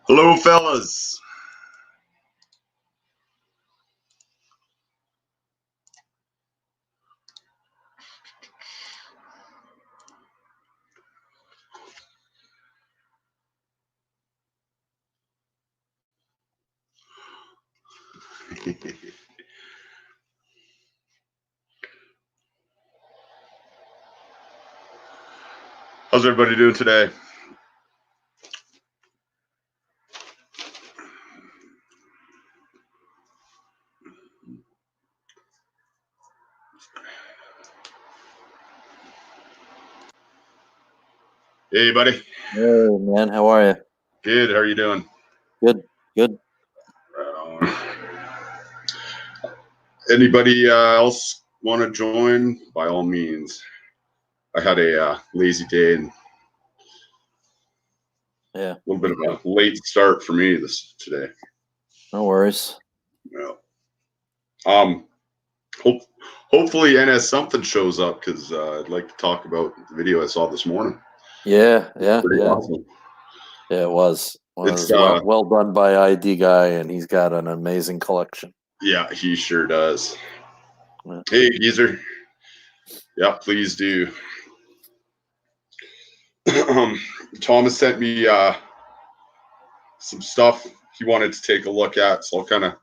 Hello, fellas. How's everybody doing today? Hey, buddy. Hey, man. How are you? Good. How are you doing? Good. Right on. Anybody else want to join? By all means. I had a lazy day and Yeah. a little bit of a late start for me today. No worries. Yeah. Hopefully NS something shows up because I'd like to talk about the video I saw this morning. Yeah. Pretty awesome. Yeah, it was. It's well done by ID guy, and he's got an amazing collection. Yeah, he sure does. Yeah. Hey, geezer. Yeah, please do. Thomas sent me some stuff he wanted to take a look at, so I'll kind of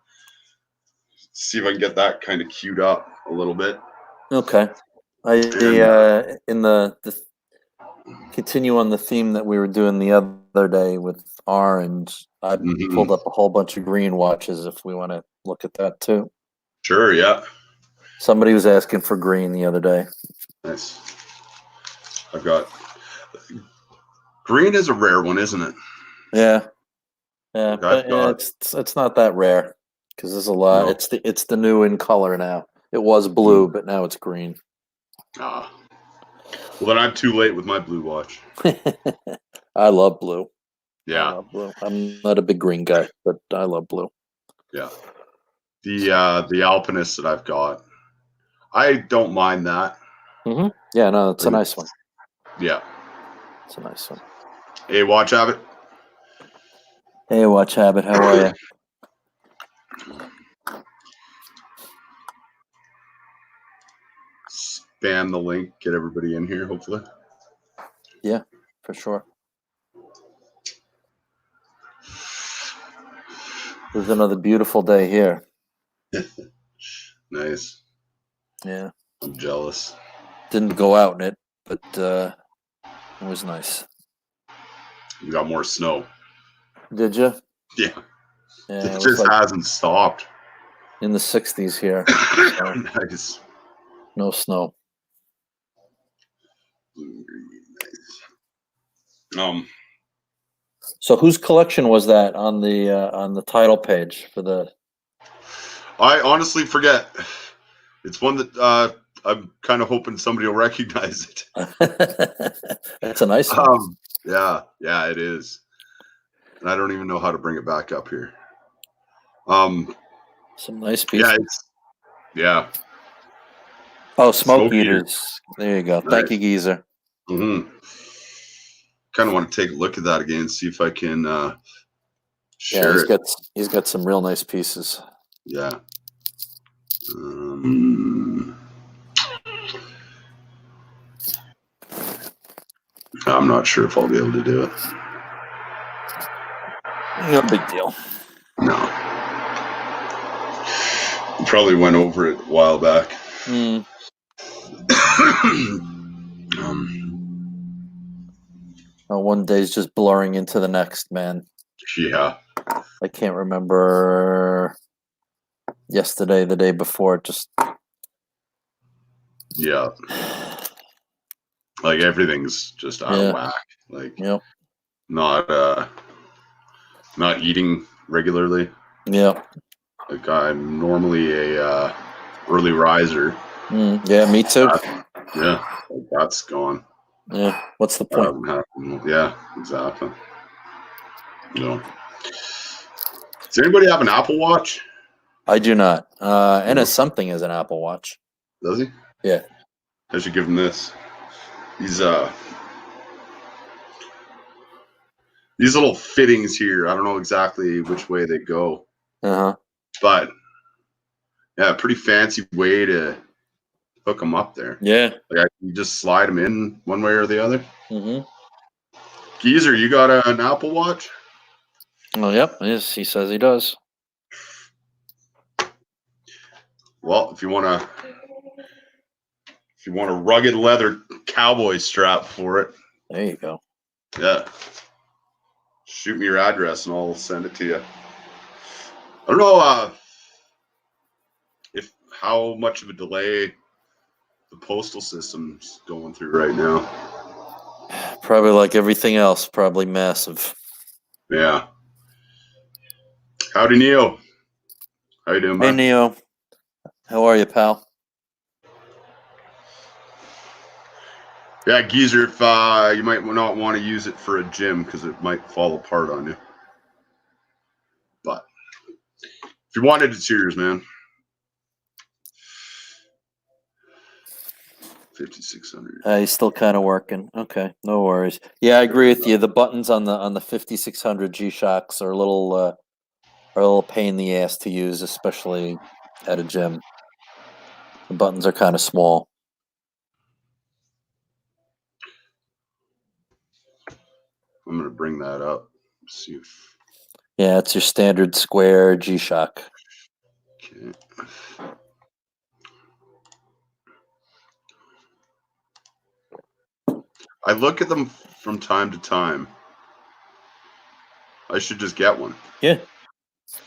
see if I can get that kind of queued up a little bit. Okay. In the continue on the theme that we were doing the other day with orange, I pulled up a whole bunch of green watches if we want to look at that too. Sure, yeah. Somebody was asking for green the other day. Nice. I've got green is a rare one, isn't it? Yeah, but it's not that rare because there's a lot. No. It's the new in color now. It was blue, but now it's green. Well, then I'm too late with my blue watch. I love blue. Yeah, I love blue. I'm not a big green guy, but I love blue. Yeah, the Alpinist that I've got, I don't mind that. Mm-hmm. Yeah, no, it's a nice one. Yeah, it's a nice one. Hey, Watch Habit. Hey, Watch Habit. How are you? Spam the link, get everybody in here, hopefully. Yeah, for sure. There's another beautiful day here. Nice. Yeah. I'm jealous. Didn't go out in it, but it was nice. We got more snow. Did you? Yeah. It just hasn't stopped. In the 60s here. So Nice. No snow. Nice. So whose collection was that on the title page for the? I honestly forget. It's one that I'm kind of hoping somebody will recognize it. That's a nice one. Yeah, it is. And I don't even know how to bring it back up here. Some nice pieces. Yeah. Oh, Smoke Eaters. There you go. Nice. Thank you, Geezer. Mm-hmm. Kind of want to take a look at that again, see if I can share it. He's got some real nice pieces. Yeah. I'm not sure if I'll be able to do it. No big deal. No. Probably went over it a while back. One day's just blurring into the next, man. Yeah. I can't remember yesterday, the day before, just. Yeah. Like everything's just out of whack. Like not eating regularly. Yeah. Like I'm normally a early riser. Yeah, me too. That's gone. Yeah. What's the point? Yeah, exactly. No. Does anybody have an Apple Watch? I do not. NS something is an Apple Watch. Does he? Yeah. I should give him this. He's these little fittings here. I don't know exactly which way they go, but yeah, pretty fancy way to hook them up there. Yeah. Like you just slide them in one way or the other. Mm-hmm. Geezer, you got an Apple Watch? Oh, yep. Yes, he says he does. Well, if you want a rugged leather cowboy strap for it, there you go. Yeah, shoot me your address and I'll send it to you. I don't know if how much of a delay the postal system's going through right now. Probably like everything else, probably massive. Yeah. Howdy, Neo. How you doing, man? Hey, Neo. How are you, pal? Yeah, Geezer, if you might not want to use it for a gym because it might fall apart on you. But if you wanted, it's yours, man. 5,600. He's still kind of working. Okay, no worries. Yeah, I agree with you. The buttons on the 5600 G-Shocks are a little pain in the ass to use, especially at a gym. The buttons are kind of small. I'm gonna bring that up. See if. Yeah, it's your standard square G-Shock. Okay. I look at them from time to time. I should just get one. Yeah.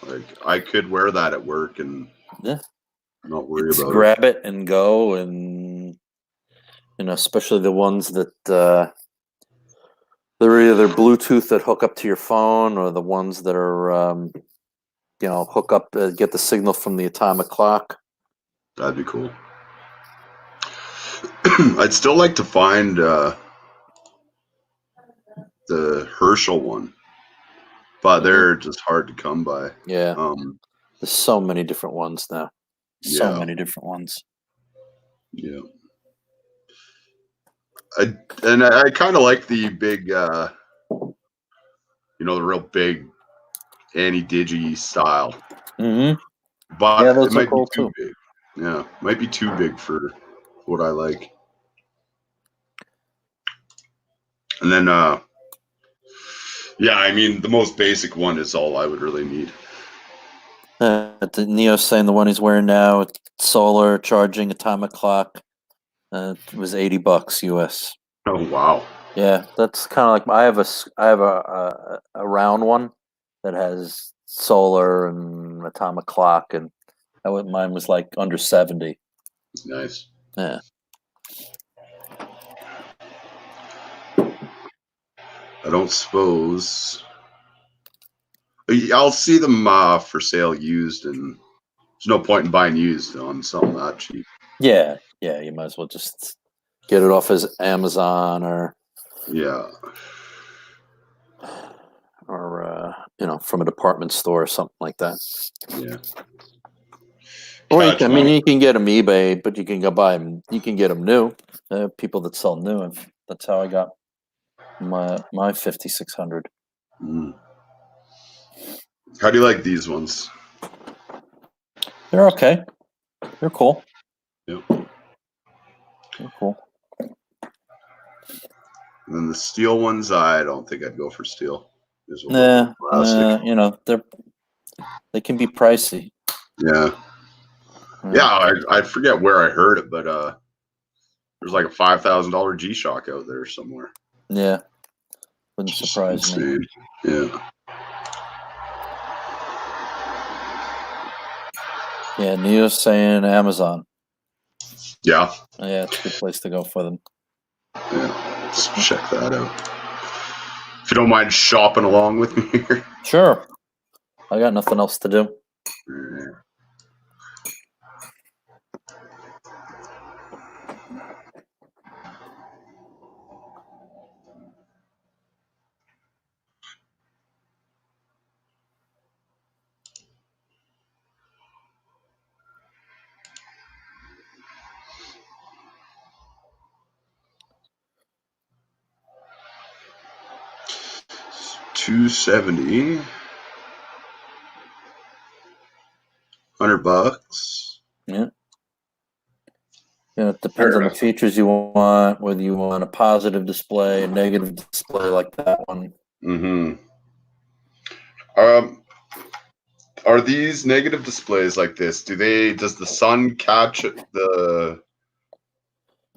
Like I could wear that at work and not worry about grab it and go, and especially the ones that they're either Bluetooth that hook up to your phone, or the ones that are hook up, get the signal from the atomic clock. That'd be cool. I'd still like to find the Herschel one, but they're just hard to come by. Yeah. There's so many different ones now. So many different ones. Yeah. I kind of like the big, the real big Anti-Digi style. Mm-hmm. But Yeah, those it might be cool too big. Yeah, might be too big for what I like. And then, yeah, I mean, the most basic one is all I would really need. The Neo's saying the one he's wearing now, solar charging atomic clock, it was $80 US. Oh wow! Yeah, that's kind of like I have a round one that has solar and atomic clock, and mine was like under 70. Nice. Yeah. I don't suppose I'll see them for sale used, and there's no point in buying used on something that cheap. Yeah, you might as well just get it off as Amazon or from a department store or something like that. Yeah. Or you can get them eBay, but you can go buy them. You can get them new. People that sell new. That's how I got my 5600. Mm. How do you like these ones? They're okay. They're cool. Yep. They're cool. And then the steel ones, I don't think I'd go for steel. They can be pricey. Yeah. Yeah, I forget where I heard it, but there's like a $5,000 G-Shock out there somewhere. Yeah. Wouldn't surprise me. Yeah. Yeah, Neo's saying Amazon. Yeah. Yeah, it's a good place to go for them. Yeah, let's check that out. If you don't mind shopping along with me here. Sure. I got nothing else to do. Yeah. $270. $100. Yeah. It depends on the features you want, whether you want a positive display, a negative display like that one. Mm-hmm. Are these negative displays like this? Does the sun catch the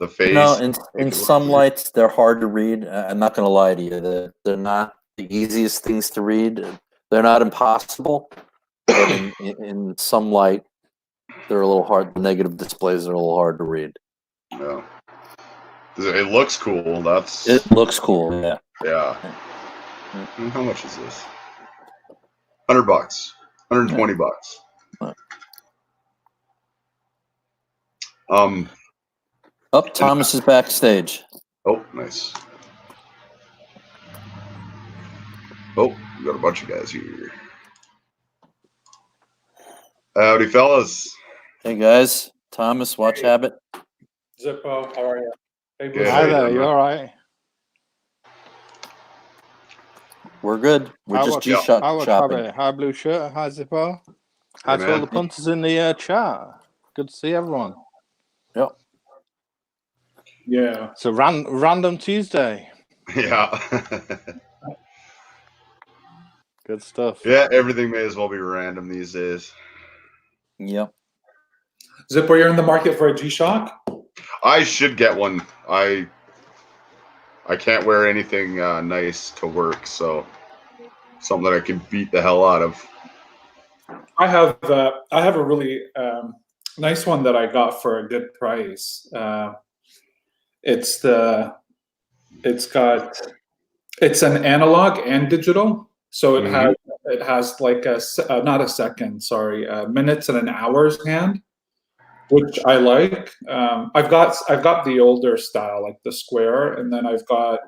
face? No, in some lights they're hard to read. I'm not going to lie to you; they're not the easiest things to read. They're not impossible, but in some light, they're a little hard. The negative displays are a little hard to read. Yeah, it looks cool. It looks cool. Yeah. Yeah. How much is this? $100. $120. Thomas is backstage. Oh, nice. Oh, we got a bunch of guys here. Howdy, fellas. Hey, guys. Thomas, Watch Habit. Zippo, how are you? Hey, Good. Hi there, you all right? We're good. We're just G-Shock shopping. Hi, Blue Shirt. Hi, Zippo. Hi to all the punters in the chat. Good to see everyone. Yep. Yeah. It's a random Tuesday. Yeah. Good stuff. Yeah, everything may as well be random these days. Yep. Zippo, you're in the market for a G-Shock? I should get one. I can't wear anything nice to work, so something that I can beat the hell out of. I have a really nice one that I got for a good price. It's an analog and digital, so it has like not a second, sorry, minutes and an hour's hand, which I like. I've got the older style, like the square, and then I've got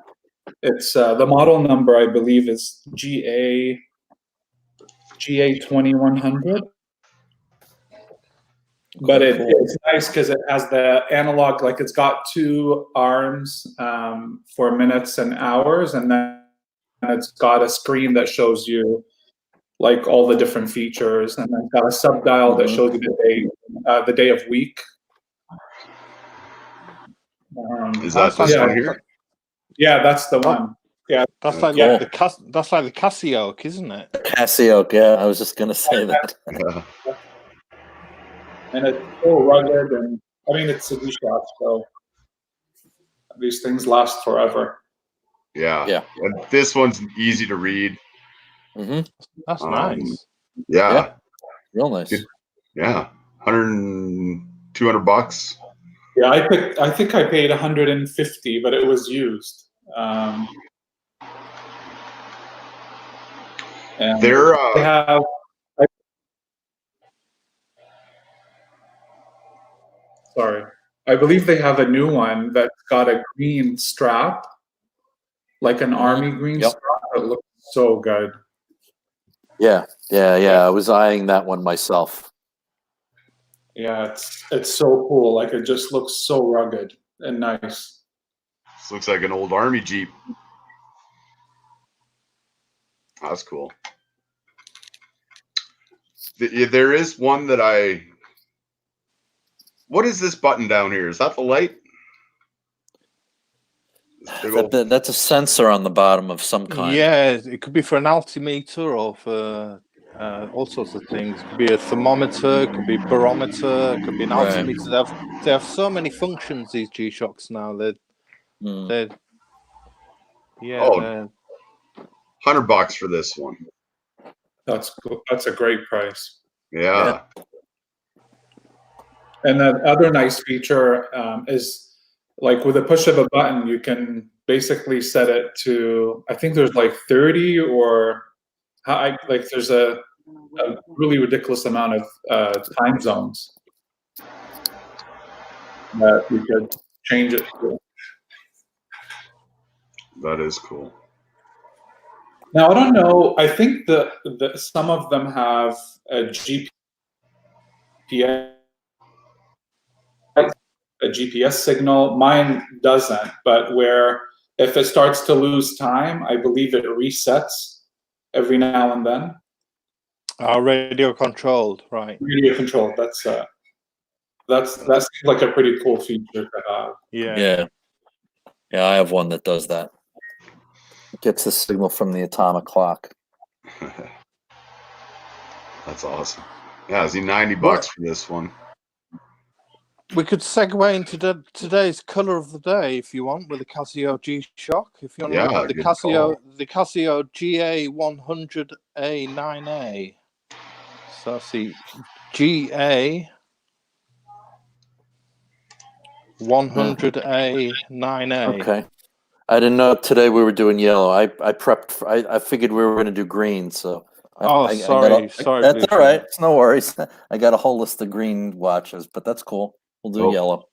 the model number I believe is GA 2100. But it's nice because it has the analog, like it's got two arms for minutes and hours, and then it's got a screen that shows you like all the different features, and then got a sub dial that shows you the day of week. Is that this one here? Yeah, that's the one. Yeah, that's like the Casio, isn't it? Casio, yeah. I was just gonna say that. Yeah. And it's so rugged, and I mean it's a G-Shock, so these things last forever. Yeah. Yeah. And this one's easy to read. Mm-hmm. That's nice. Yeah. Real nice. Yeah. $200. Yeah, I think I paid 150, but it was used. And They're they have. Sorry, I believe they have a new one that's got a green strap, like an army green strap. It looks so good. Yeah. I was eyeing that one myself. Yeah, it's so cool. Like it just looks so rugged and nice. This looks like an old army Jeep. That's cool. There is one that what is this button down here? Is that the light? That's a sensor on the bottom of some kind. Yeah, it could be for an altimeter or for all sorts of things. It could be a thermometer, it could be a barometer, it could be an altimeter. They have so many functions, these G-Shocks now. They're $100 for this one. That's cool. That's a great price. Yeah. And the other nice feature is, like with a push of a button, you can basically set it to, I think there's like 30 or there's a really ridiculous amount of time zones that you could change it to. That is cool. Now, I don't know. I think that some of them have a GPS signal. Mine doesn't, but where if it starts to lose time, I believe it resets every now and then. Radio controlled, right? Radio controlled. That seems like a pretty cool feature to have. Yeah. I have one that does that. It gets the signal from the atomic clock. That's awesome. Yeah, is he $90 for this one? We could segue into today's color of the day if you want, with the Casio G-Shock. If you want to look at the Casio GA100A9A. So I see GA100A9A. Okay. I didn't know today we were doing yellow. I prepped. I figured we were going to do green. So. Sorry. That's all right. It's no worries. I got a whole list of green watches, but that's cool. We'll do yellow.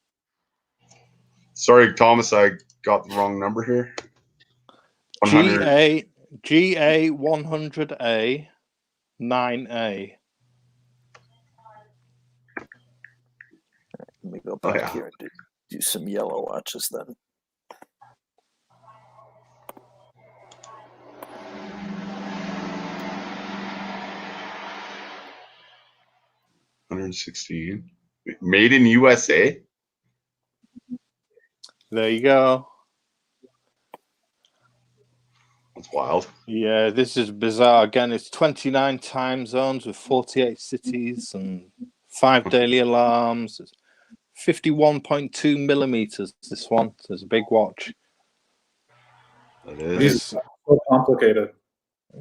Sorry, Thomas, I got the wrong number here. GA100A 9A. Let me go back here and do some yellow watches then. $116. Made in USA. There you go. That's wild. Yeah, this is bizarre. Again, it's 29 time zones with 48 cities and 5 daily alarms. It's 51.2 millimeters. This one. So it's a big watch. It is. It's so complicated.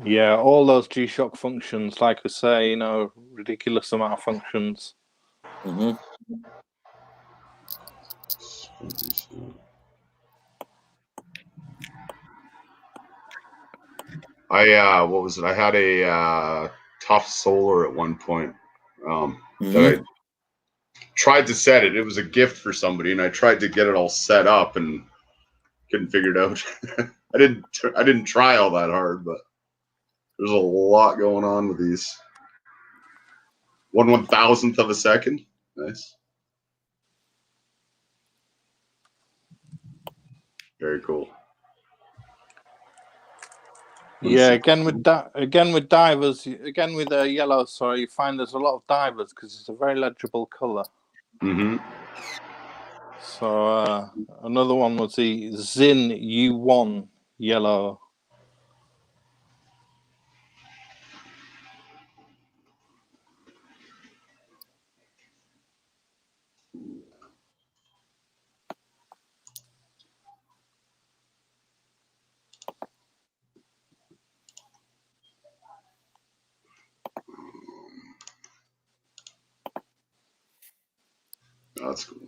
Yeah, all those G-Shock functions, like I say, ridiculous amount of functions. Mm-hmm. What was it? I had a Tough Solar at one point. That I tried to set it. It was a gift for somebody, and I tried to get it all set up and couldn't figure it out. I didn't try all that hard, but there's a lot going on with these. 1/1000th of a second. Nice. Very cool. Yeah, again with divers, again with yellow. Sorry, you find there's a lot of divers because it's a very legible color. Mm-hmm. So another one was the Zin U1 yellow. Oh, that's cool.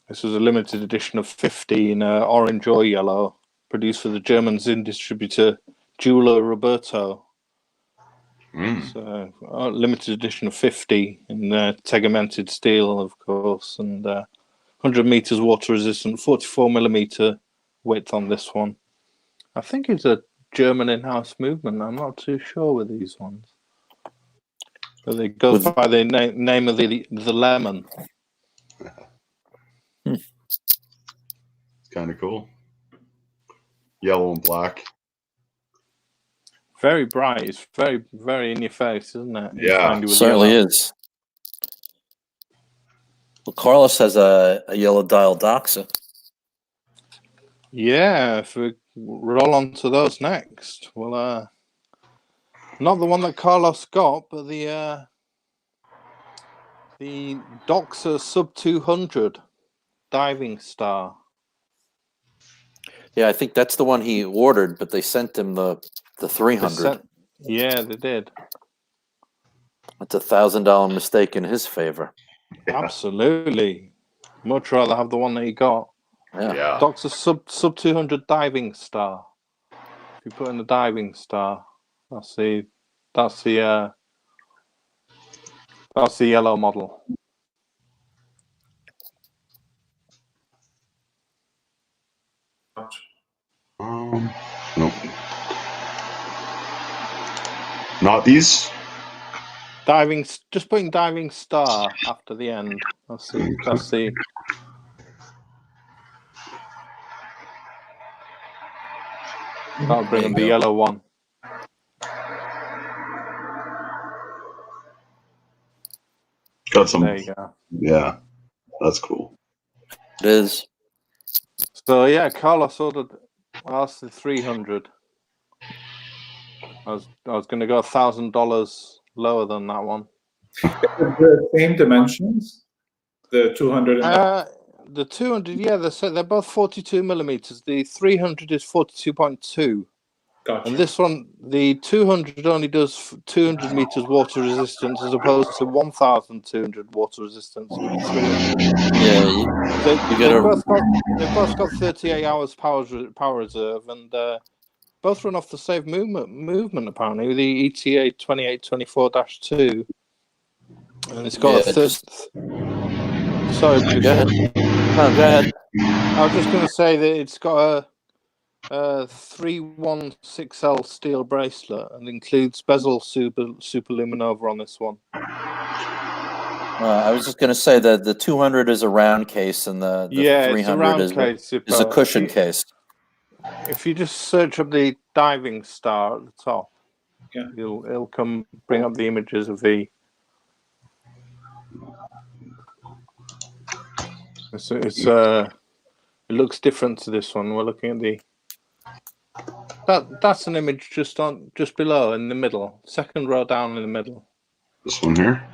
This was a limited edition of 15 orange or yellow, produced for the German Zin distributor Jeweler Roberto. So limited edition of 50 in tegamented steel, of course, and 100 meters water resistant, 44 millimeter width on this one. I think it's a German in-house movement. I'm not too sure with these ones. But they go by the name of the Lemon. It's kind of cool. Yellow and black. Very bright. It's very, very in your face, isn't it? Yeah, it certainly is. Well, Carlos has a yellow dial Doxa. Yeah, if we roll on to those next. Well, not the one that Carlos got, but the Doxa Sub 200 Diving Star. Yeah, I think that's the one he ordered, but they sent him the 300. Yeah, they did. That's $1,000 mistake in his favor. Yeah. Absolutely. Much rather have the one that he got. Yeah. Doxa sub 200 Diving Star. If you put in the Diving Star, that's the yellow model. Nope. Not these. Just putting Diving Star after the end. That's the That'll bring There up you the go. yellow one. Got some. There you go. Yeah, that's cool. It is. So yeah, Carlos ordered. I asked the 300. I was going to go $1,000 lower than that one. The same dimensions, the 200 and The 200, yeah, they're both 42 millimeters. The 300 is 42.2, gotcha. and this one, the 200 only does 200 meters water resistance as opposed to 1,200 water resistance with the 300. Yeah, They've both got 38 hours power reserve, and both run off the same movement apparently. The ETA 2824-2, and it's got Sorry, go ahead. No, go ahead. I was just going to say that it's got a 316L steel bracelet and includes bezel superluminova on this one. I was just going to say that the 200 is a round case and the 300 is a cushion case. If you just search up the diving star at the top, yeah, it'll bring up the images of the. It looks different to this one. We're looking at the. That's an image just below in the middle, second row down in the middle. This one here.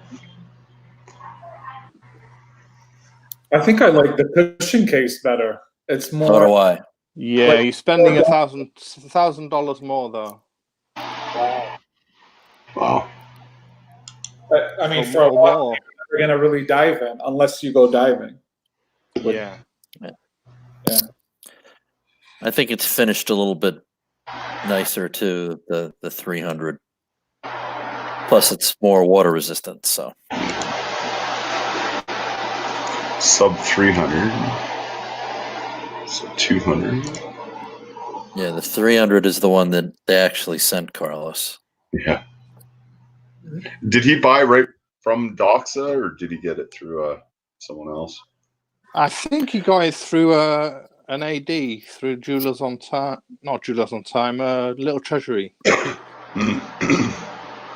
I think I like the cushion case better. It's more. So do I. Yeah, you're spending $1,000 more though. Wow. I mean, for a while, you're gonna really dive in unless you go diving. Yeah. I think it's finished a little bit nicer too. The 300. Plus, it's more water resistant. So sub 300. So 200. yeah, the 300 is the one that they actually sent Carlos. Yeah. Did he buy right from Doxa, or did he get it through someone else? I think he got it through an AD through Jewelers on Time, not Jewelers on Time, Little Treasury.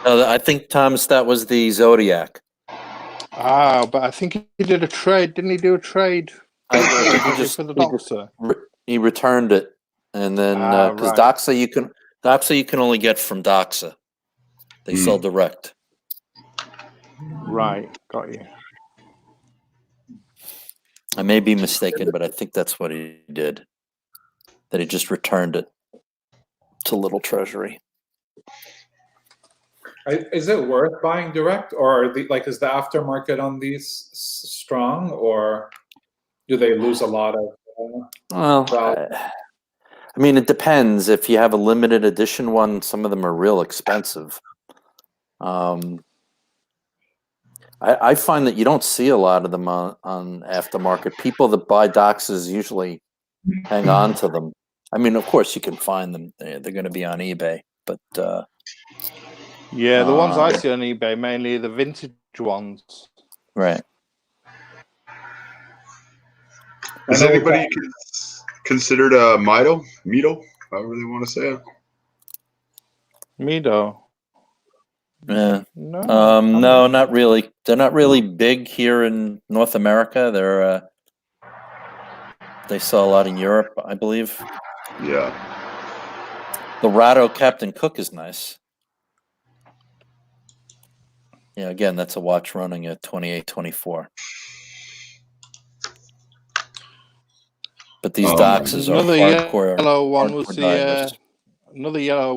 I think Thomas, that was the Zodiac. But I think he did a trade. Didn't he do a trade? For the Doxa? He returned it, and then because Doxa you can only get from Doxa. They sell direct. Right, got you. I may be mistaken, but I think that's what he did. That he just returned it to Little Treasury. Is it worth buying direct, or is the aftermarket on these strong, or do they lose a lot of? I mean, it depends. If you have a limited edition one, some of them are real expensive. I find that you don't see a lot of them on aftermarket. People that buy Doxas usually hang on to them. I mean, of course, you can find them. They're going to be on eBay, but yeah, the ones I see on eBay mainly the vintage ones. Right. Is anybody considered a Mito, however they want to say it? Mito. Yeah. No, not really. They're not really big here in North America. They sell a lot in Europe, I believe. Yeah. The Rado Captain Cook is nice. Yeah, again, that's a watch running at 2824. But these Doxas are hardcore. Another yellow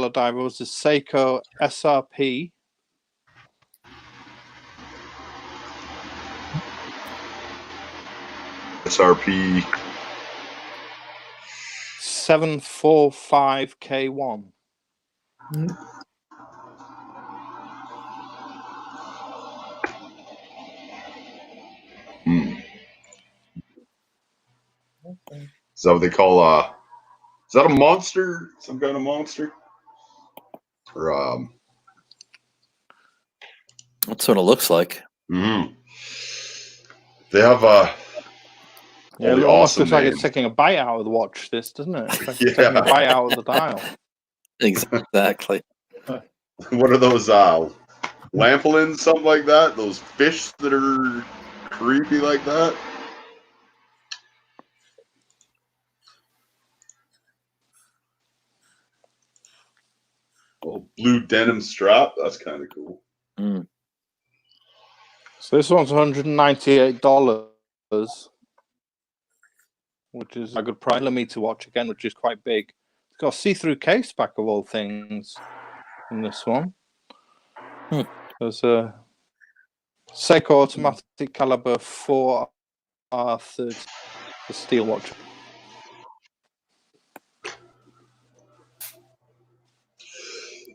diver was the Seiko SRP. SRP 745K1. Is that what they call is that a monster? Some kind of monster? Or that's what it looks like. They have Yeah, All it the almost awesome looks like names. it's taking a bite out of the watch. This doesn't it? It's like Yeah. it's taking a bite out of the dial. Exactly. What are those lampolins, something like that? Those fish that are creepy like that? Oh, blue denim strap. That's kind of cool. Mm. So this one's $198, which is a good price. Millimeter watch again, which is quite big. It's got a see-through case back of all things in this one. There's a Seiko automatic caliber 4R30 steel watch.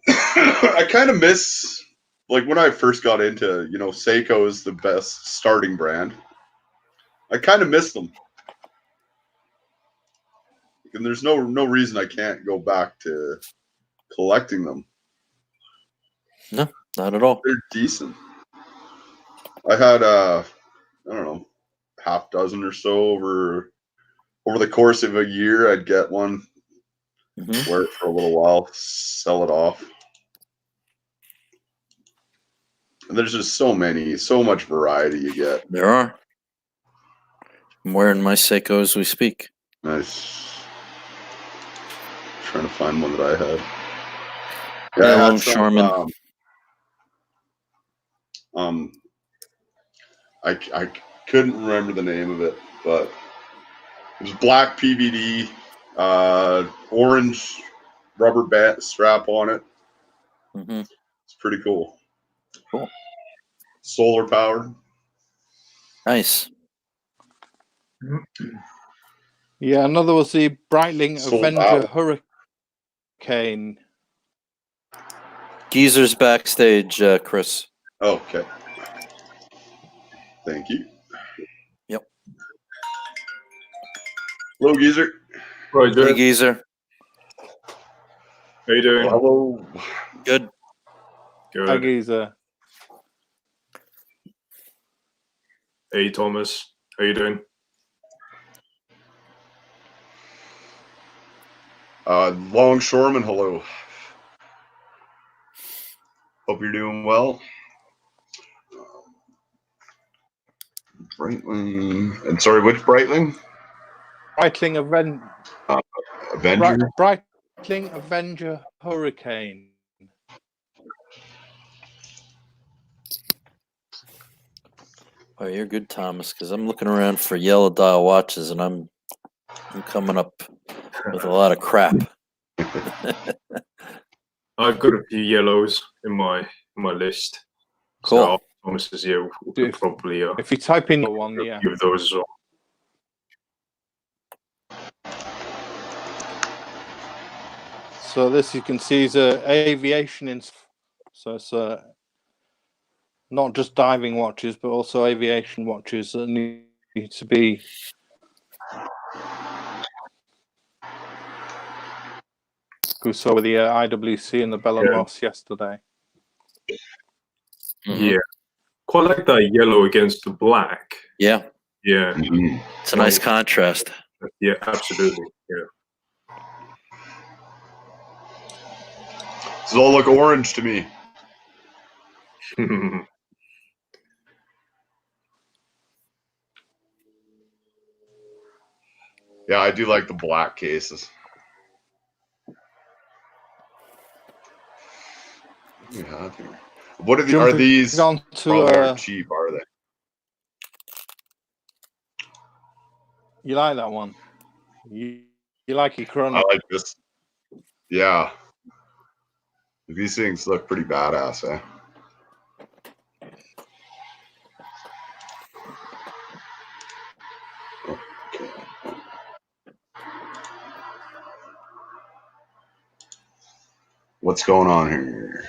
I kind of miss, like when I first got into, Seiko is the best starting brand. I kind of miss them. And there's no reason I can't go back to collecting them. No, not at all. They're decent. I had I don't know, half dozen or so over the course of a year. I'd get one, wear it for a little while, sell it off. And there's just so much variety you get. There are. I'm wearing my Seiko as we speak. Nice. Trying to find one that I had. Yeah, I had Longshoreman. I couldn't remember the name of it, but it was black PVD, orange rubber band strap on it. It's pretty cool. Cool. Solar powered. Nice. Yeah, another was the Breitling Sold Avenger out. Hurricane. Geezer's backstage, Chris. Okay. Thank you. Yep. Hello, Geezer. Right, Hey, Geezer. how you doing? Hello. Good. Good. Hi, Geezer. Hey, Thomas. How you doing? Longshoreman, hello. Hope you're doing well. Breitling. And sorry, which Breitling? Breitling Avenger. Breitling Avenger Hurricane. Oh, you're good, Thomas, because I'm looking around for yellow dial watches, and I'm coming up with a lot of crap. I've got a few yellows in my list. Cool. So Thomas is here. We could probably If you type in one, yeah. give those as well. So this you can see is aviation in. So it's not just diving watches, but also aviation watches that need to be. We saw with the IWC and the Bell and Ross yesterday. Yeah, quite like that yellow against the black. Yeah. Yeah. It's a nice contrast. Yeah, absolutely. Yeah. Does it all look orange to me? Yeah, I do like the black cases. What do we have here? What are these? On Probably to, aren't cheap, are they? you like that one? You like your Chrono? I like this. Yeah. These things look pretty badass, eh? Okay. What's going on here?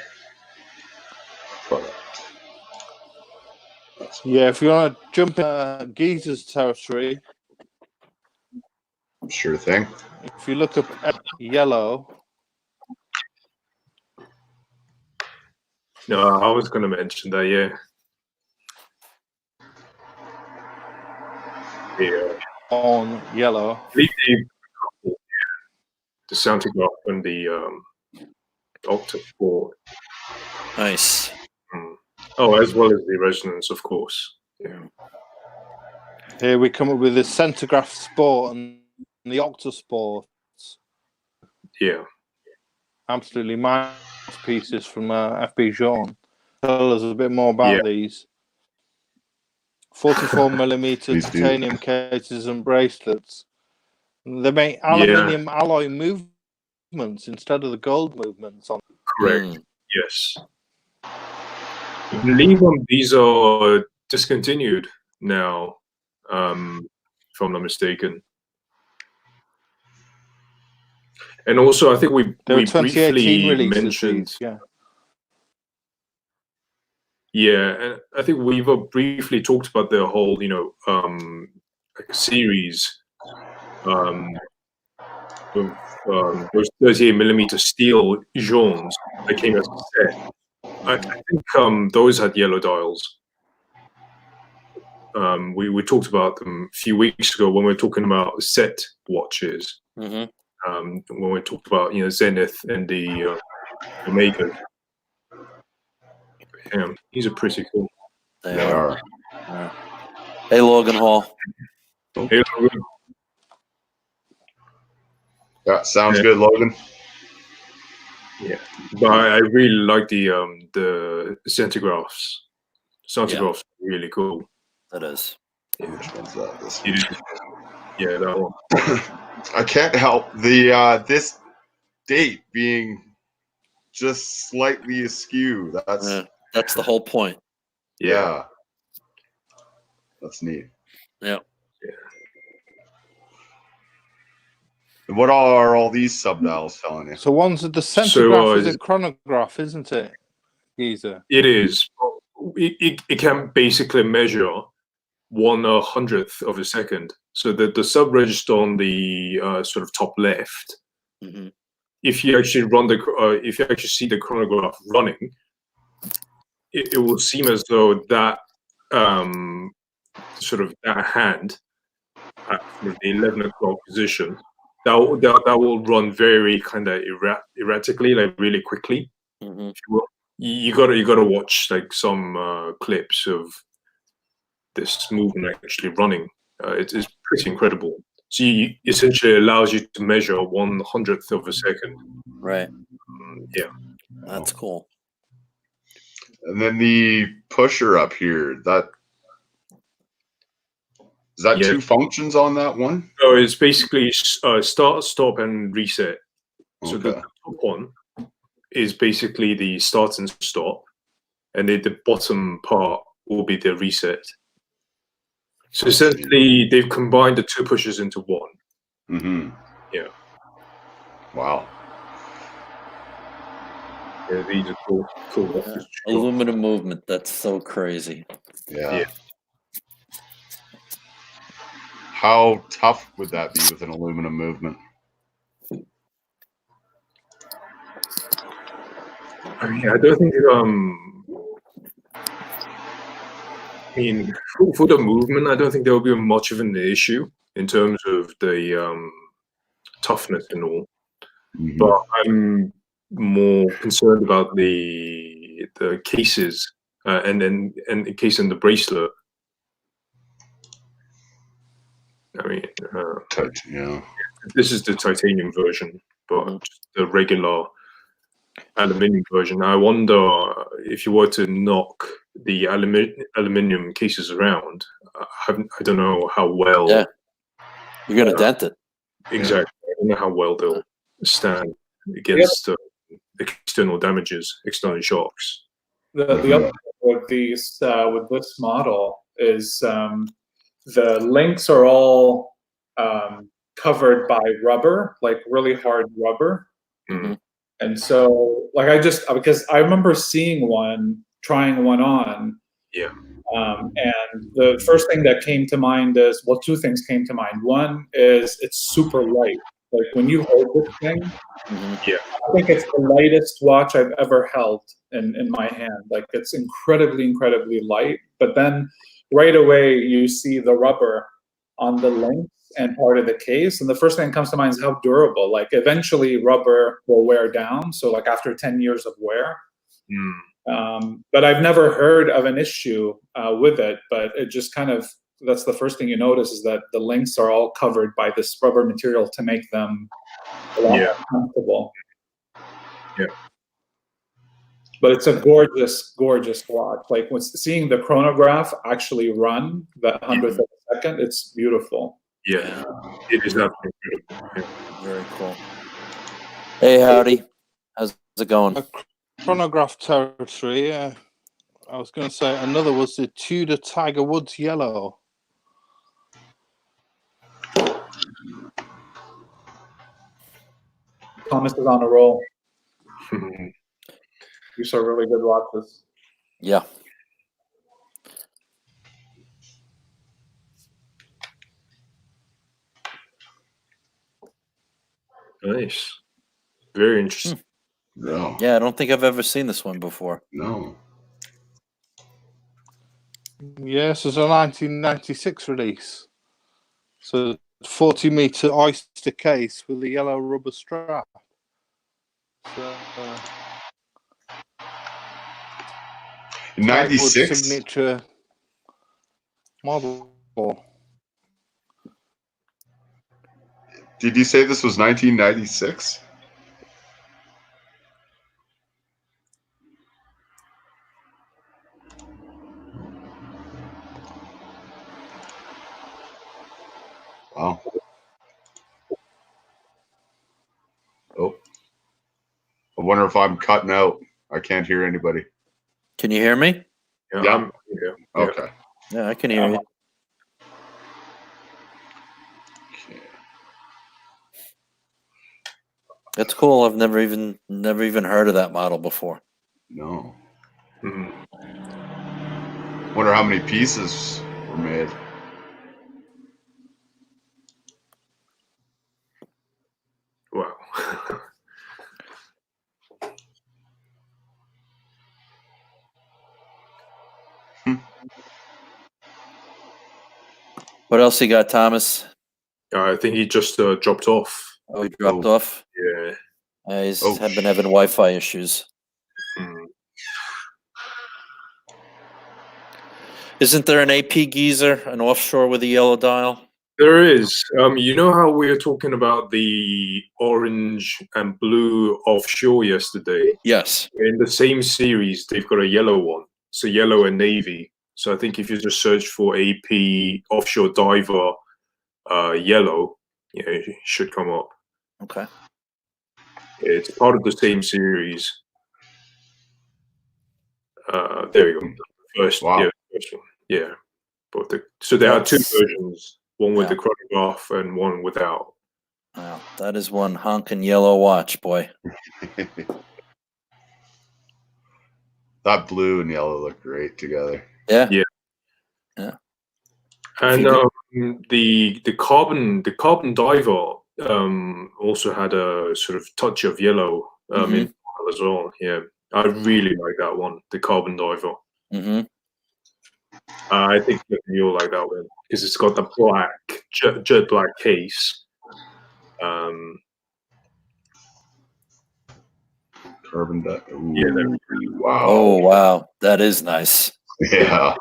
Product. Yeah, if you want to jump in Geezer's territory, Sure thing. if you look up yellow. No, I was going to mention that. Yeah. Yeah. on yellow. I believe the Santigraph and the Octa-4. Nice. Oh, as well as the Resonance, of course. Yeah. Here we come up with the Centigraph Sport and the Octasport. Yeah. Absolutely masterpieces from FB Jean. Tell us a bit more about these. 44mm Please do. titanium cases and bracelets. They make aluminium alloy movements instead of the gold movements on. Correct. Yes. I believe these are discontinued now, if I'm not mistaken. And also, I think we briefly mentioned. These, yeah. Yeah, and I think we've briefly talked about the whole, series of those 38mm steel Jaunes that came as a set. I think those had yellow dials. We talked about them a few weeks ago when we were talking about set watches. Mm-hmm. When we talked about Zenith and the Omega. Damn, these are pretty cool. They are. Yeah. Hey, Logan Hall. Hey, Logan. Yeah, sounds good, Logan. Yeah, but I really like the Centigraphs. Centigraphs are really cool. That is. Which one's that? This It is. Yeah, that one. I can't help the this date being just slightly askew. That's the whole point. Yeah. That's neat. Yeah. And what are all these subdials telling you? So one's the Centigraph is a chronograph, isn't it, Geezer? It is. It can basically measure 1/100th of a second. So the sub register on the sort of top left. Mm-hmm. If you actually if you actually see the chronograph running, it will seem as though that sort of that hand at the 11 o'clock position that will run very kind of erratically, like really quickly. Mm-hmm. If you will. You gotta watch like some clips of this movement actually running. It's pretty incredible. So it essentially allows you to measure 1/100th of a second. Right. Yeah. That's cool. And then the pusher up here, is that two functions on that one? So it's basically start, stop, and reset. So Okay. the top one is basically the start and stop, and then the bottom part will be the reset. So essentially, they've combined the two pushes into one. Mm-hmm. Yeah. Wow. Yeah, these are cool. Yeah. Aluminum movement. That's so crazy. Yeah. How tough would that be with an aluminum movement? I mean, I don't think. I mean, for the movement, I don't think there will be much of an issue in terms of the toughness and all. Mm-hmm. But I'm more concerned about the cases and the case and the bracelet. I mean, this is the titanium version, but just the regular aluminium version. I wonder if you were to knock the aluminium cases around. I don't know how well. Yeah, you're gonna dent it. Exactly. I don't know how well they'll stand against external damages, external shocks. The other thing with these with this model is the links are all covered by rubber, like really hard rubber. Mm-hmm. And so, like, because I remember trying one on. Yeah. And the first thing that came to mind is, well, two things came to mind. One is it's super light. Like when you hold this thing, yeah, I think it's the lightest watch I've ever held in my hand. Like it's incredibly, incredibly light. But then right away you see the rubber on the links, and part of the case. And the first thing that comes to mind is how durable. Like eventually rubber will wear down. So like after 10 years of wear. But I've never heard of an issue with it. But it just kind of, that's the first thing you notice is that the links are all covered by this rubber material to make them a lot more comfortable. Yeah. But it's a gorgeous, gorgeous watch. Like when seeing the chronograph actually run the 100th of a second, it's beautiful. Yeah, it is absolutely incredible. Very cool. Hey, howdy. How's it going? Chronograph territory. Yeah. I was going to say another was the Tudor Tiger Woods Yellow. Thomas is on a roll. These are really good watches. Yeah. Nice. Very interesting. No. Yeah, I don't think I've ever seen this one before. No. Yes, it's a 1996 release. So 40-meter oyster case with a yellow rubber strap. So, 96. signature model. Did you say this was 1996? Wow. Oh. I wonder if I'm cutting out. I can't hear anybody. Can you hear me? Yeah. Yeah. Okay. Yeah, I can hear you. That's cool. I've never even heard of that model before. No. Mhm. Wonder how many pieces were made. Wow. What else you got, Thomas? I think he just dropped off. Oh, he dropped off. Yeah. He's Oh, been having Wi-Fi issues. Mm. Isn't there an AP geezer, an offshore with a yellow dial? There is. You know how we were talking about the orange and blue offshore yesterday? Yes. In the same series, they've got a yellow one. So yellow and navy. So I think if you just search for AP offshore diver yellow, yeah, it should come up. Okay. It's part of the same series. There we go. First, Wow. yeah, first one. Yeah. So there are two That's- versions, one with yeah. the chronograph and one without. Wow, that is one honking yellow watch, boy. That blue and yellow look great together. Yeah. Yeah. Yeah. And the carbon diver also had a sort of touch of yellow in as well. Yeah, I really like that one, the carbon diver. Mm-hmm. I think you'll like that one because it's got the black jet black case. Carbon dye. Yeah, Wow. Oh, wow. That is nice. Yeah.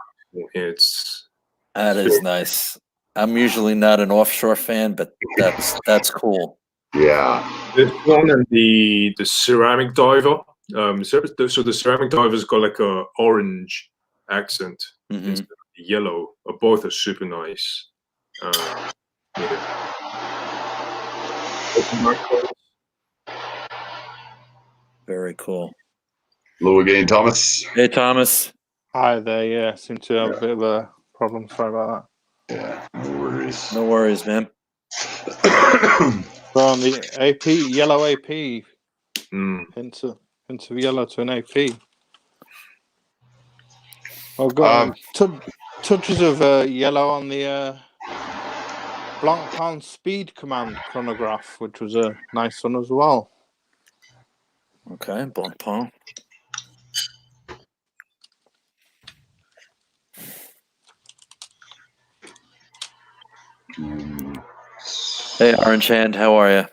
That is nice. I'm usually not an offshore fan, but that's cool. Yeah. This one and the ceramic diver. So the ceramic diver's got like a orange accent instead of the yellow. Both are super nice. Yeah. Very cool. Hello again, Thomas. Hey, Thomas. Hi there. Yeah, seem to have a bit of a problem. Sorry about Yeah, no worries. No worries, man. that. So on the AP, yellow AP, into yellow to an AP. I've got touches of yellow on the Blancpain Speed Command chronograph, which was a nice one as well. Okay, Blancpain. Hey, Orange Hand, how are you?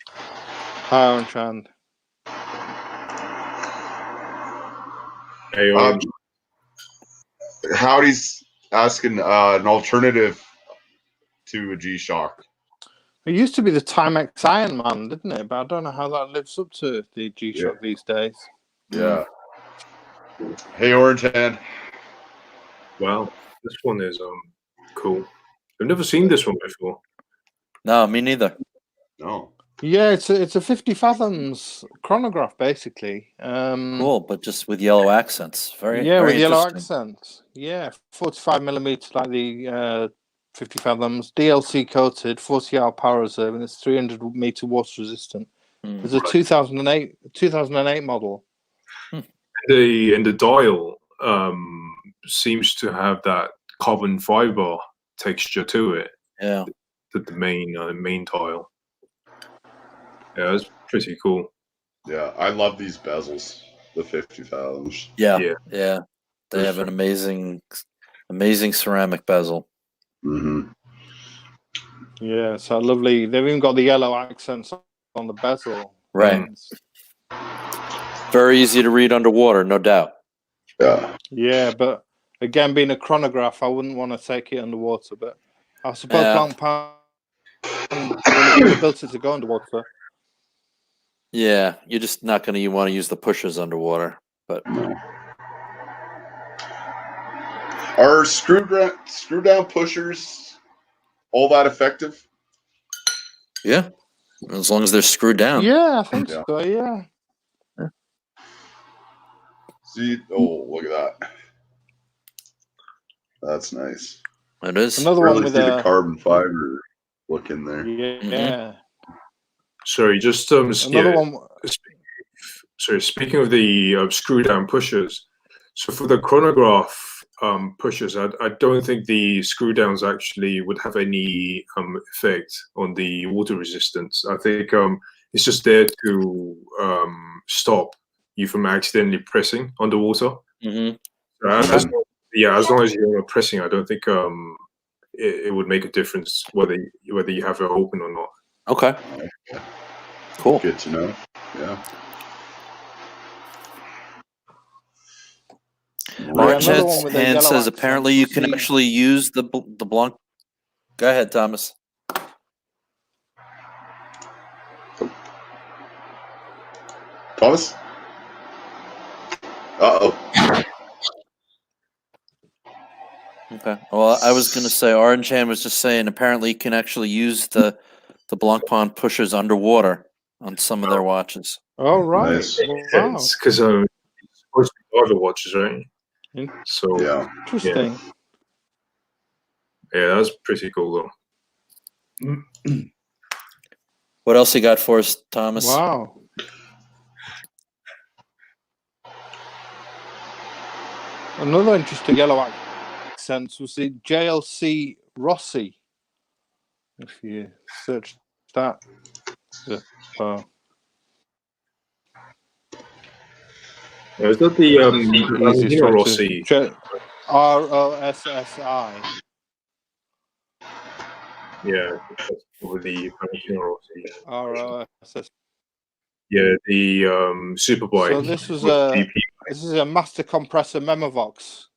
Hi, Orange Hand. Hey, Orange. Howdy's asking an alternative to a G-Shock. It used to be the Timex Iron Man, didn't it? But I don't know how that lives up to the G-Shock these days. Yeah. Hey, Orange Hand. Wow, this one is cool. I've never seen this one before. No, me neither. No. Yeah, it's a 50 fathoms chronograph, basically. Cool, but just with yellow accents. Very, Yeah, very with yellow interesting. accents. Yeah, 45 millimeters like the 50 fathoms, DLC coated, 40 hour power reserve, and it's 300 meter water resistant. It's a 2008 model. The dial seems to have that carbon fiber texture to it. Yeah. The main dial. Yeah, it's pretty cool. Yeah, I love these bezels, the 50 fathoms. Yeah. Yeah. Yeah. They have an amazing ceramic bezel. Mm-hmm. Yeah, so lovely. They've even got the yellow accents on the bezel. Right. Very easy to read underwater, no doubt. Yeah. Yeah, but again, being a chronograph, I wouldn't want to take it underwater. But I suppose Blanc Pan would have built it to go underwater. Yeah, you're just not going to want to use the pushers underwater. But no. Are screw down pushers all that effective? Yeah, as long as they're screwed down. Yeah, I think so. Yeah. See, oh, look at that. That's nice. It is. Another really one with see the carbon fiber look in there. Yeah. Sorry, just another one. Sorry, speaking of the screw down pushers, so for the chronograph pushers, I don't think the screw downs actually would have any effect on the water resistance. I think it's just there to stop you from accidentally pressing underwater. As long as you're not pressing, I don't think it would make a difference whether you have it open or not. Okay. Cool. Good to know. Yeah. Orange Hand says apparently you can actually use the Blanc. Go ahead, Thomas. Thomas? Uh-oh. Okay. Well, I was going to say, Orange Hand was just saying apparently you can actually use the Blanc Pan pushers underwater on some of their watches. Oh, right. Nice. Wow. It's because it's supposed to be other watches, right? So yeah. Interesting. Yeah, that's pretty cool though. What else you got for us, Thomas? Wow. Another interesting yellow accents was the JLC Rossi. If you search that. Is that the Valentino Rossi? ROSSI. Yeah, that's probably the Valentino Rossi. ROSSI. Yeah, the Superbike. So this is a master compressor Memovox.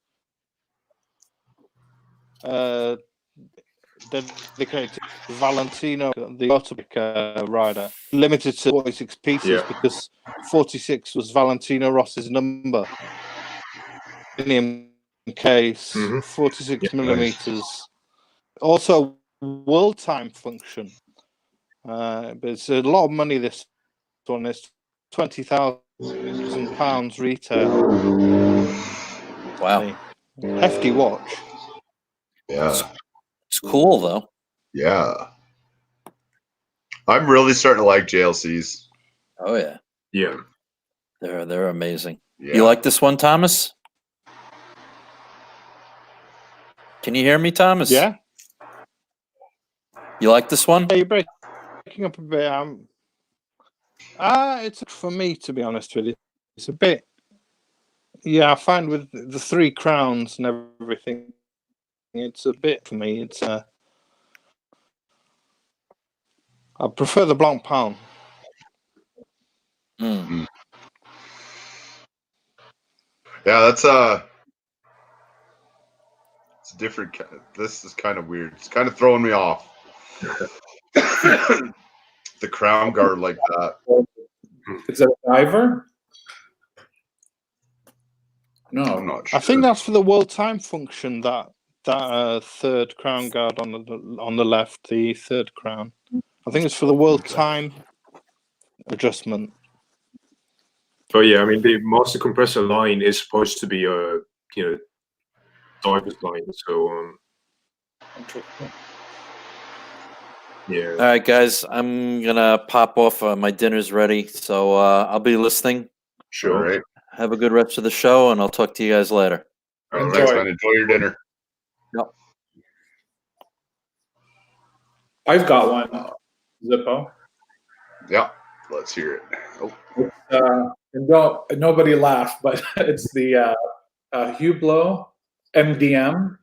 Dedicated to Valentino, the autobike rider, limited to 46 pieces because 46 was Valentino Rossi's number. Aluminum case, 46 millimeters. Also, world time function. But it's a lot of money. This one is £20,000 retail. Wow, hefty watch. Yeah. It's cool though. Yeah. I'm really starting to like JLCs. Oh yeah. Yeah. They're amazing. Yeah. You like this one, Thomas? Can you hear me, Thomas? Yeah. You like this one? Yeah, you're breaking up a bit. It's for me, to be honest with you. It's a bit. Yeah, I find with the 3 crowns and everything, it's a bit for me. It's I prefer the Blanc Pain. Mm. Yeah, that's it's different. This is kind of weird. It's kind of throwing me off. The Crown Guard like that. Is it a diver? I'm No. not sure. I think that's for the world time function. That third crown guard on the left, the third crown. I think it's for the world time adjustment. But yeah, I mean, the master compressor line is supposed to be a diver's line. So yeah. All right, guys, I'm gonna pop off. My dinner's ready, so I'll be listening. Sure. All right. Have a good rest of the show, and I'll talk to you guys later. All right, Enjoy. thanks, man. Enjoy your dinner. Yep. I've got one. Zippo. Yeah, let's hear it. Oh, And nobody laughed, but it's the Hublot MDM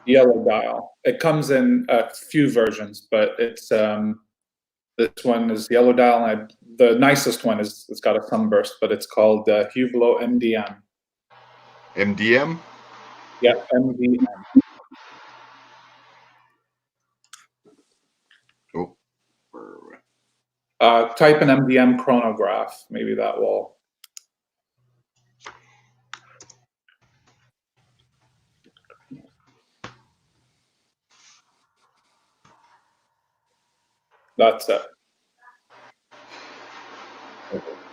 yellow dial. It comes in a few versions, but it's this one is yellow dial, and the nicest one is it's got a sunburst, but it's called Hublot MDM. MDM? Yeah, MDM. Oh, where are we? Type an MDM chronograph. Maybe that will. That's it.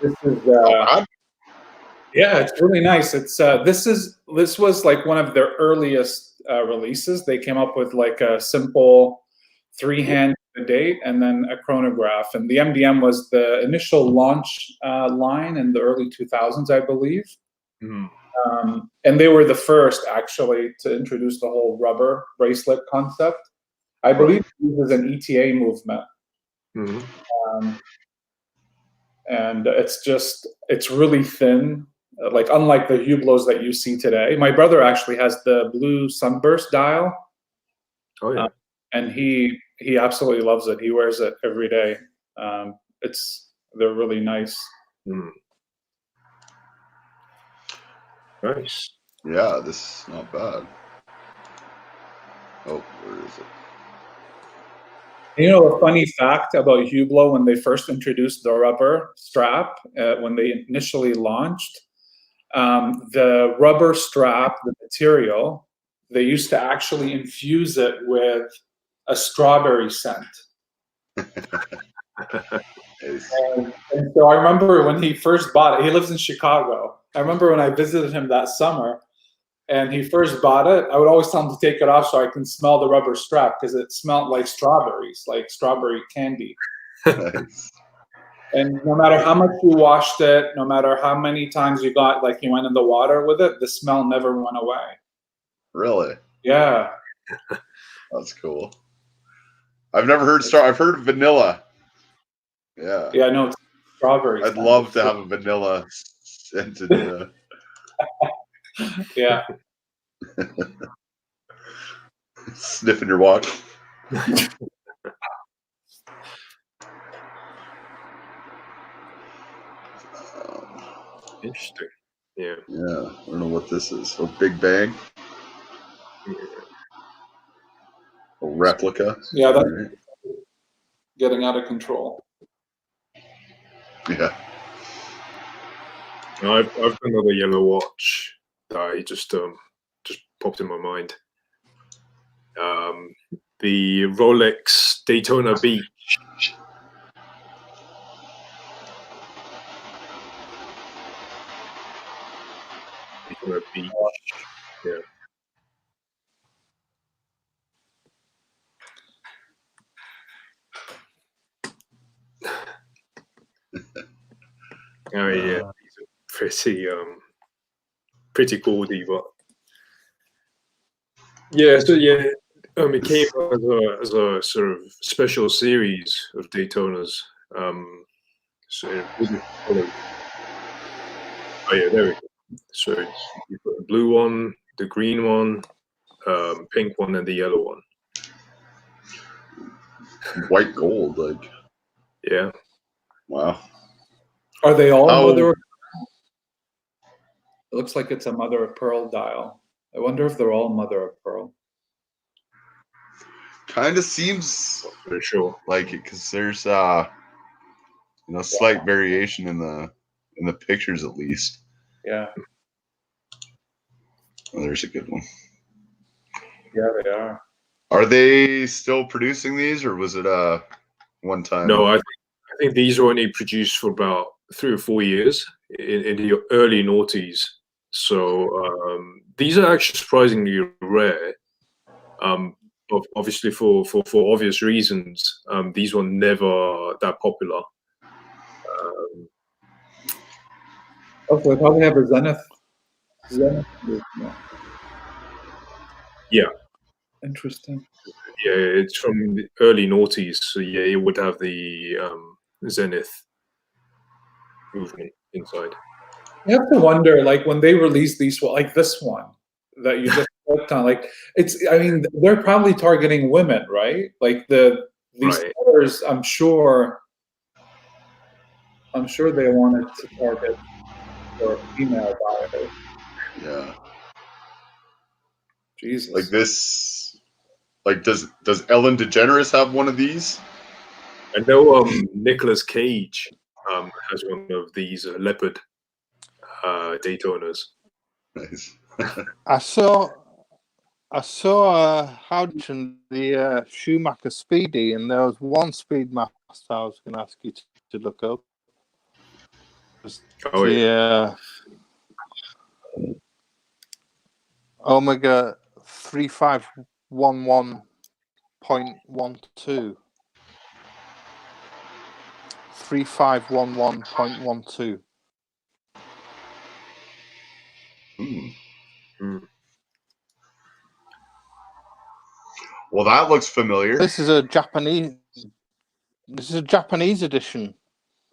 This is yeah, it's really nice. It's this was like one of their earliest releases. They came up with like a simple 3-hand date and then a chronograph. And the MDM was the initial launch line in the early 2000s, I believe. Mm-hmm. And they were the first actually to introduce the whole rubber bracelet concept. I believe it was an ETA movement. Mm-hmm. And it's really thin, like unlike the Hublots that you see today. My brother actually has the blue sunburst dial. Oh yeah. And he absolutely loves it. He wears it every day. They're really nice. Mm. Nice. Yeah, this is not bad. Oh, where is it? You know, a funny fact about Hublot when they first introduced the rubber strap, when they initially launched, the rubber strap, the material, they used to actually infuse it with a strawberry scent. And so I remember when he first bought it, he lives in Chicago. I remember when I visited him that summer and he first bought it, I would always tell him to take it off so I can smell the rubber strap because it smelled like strawberries, like strawberry candy. Nice. And no matter how much you washed it, no matter how many times you went in the water with it, the smell never went away. Really? Yeah. That's cool. I've never heard I've heard vanilla. Yeah. Yeah, no, it's strawberry. I'd love to have a vanilla scented. Yeah. Sniffing your watch. Interesting. Yeah. Yeah. I don't know what this is. A Big Bang? Yeah. A replica? Yeah, that's right. Getting out of control. Yeah. I've got another yellow watch that I just popped in my mind. The Rolex Daytona Beach. Daytona Beach. Yeah. Oh yeah, these are pretty gaudy, but yeah. So yeah, it came as a sort of special series of Daytonas. So it wasn't followed. Oh yeah, there we go. So you've got the blue one, the green one, pink one, and the yellow one. white gold. Like, Yeah. wow. Are they all Oh. mother? It looks like it's a mother of pearl dial. I wonder if they're all mother of pearl. Kind of seems For sure. like it because there's slight variation in the pictures at least. Yeah, Oh, there's a good one. yeah, they are. Are they still producing these, or was it one time? No, I think these were only produced for about 3 or 4 years in the early noughties. So these are actually surprisingly rare. Obviously, for obvious reasons, these were never that popular. Oh, so they probably have a Zenith. Yeah. Interesting. Yeah, it's from the early noughties, so yeah, it would have the Zenith movement inside. You have to wonder, like when they release these, like this one that you just worked on, like I mean, they're probably targeting women, right? Like these Right. colors, I'm sure they wanted to target for female buyers. Yeah. Jesus. Like this. Like, does Ellen DeGeneres have one of these? I know Nicolas Cage has one of these leopard Daytonas. Nice. I saw Howden, the Schumacher Speedy, and there was one Speedmaster I was going to ask you to look up. Oh, yeah. The Omega 3511.12. 3511.12. Well, that looks familiar. This is a Japanese edition.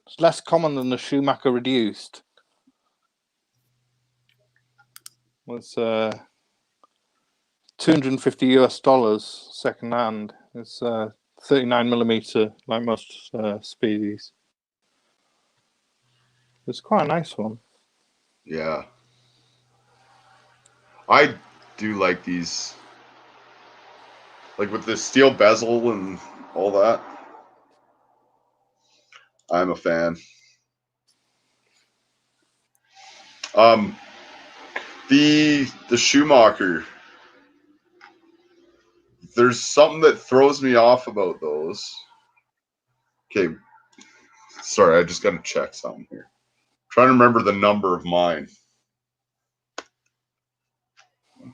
It's less common than the Schumacher Reduced. It's $250 second hand. It's 39mm, like most Speedies. It's quite a nice one. Yeah. I do like these. Like with the steel bezel and all that. I'm a fan. The Schumacher. There's something that throws me off about those. Okay. Sorry, I just got to check something here. I'm trying to remember the number of mine.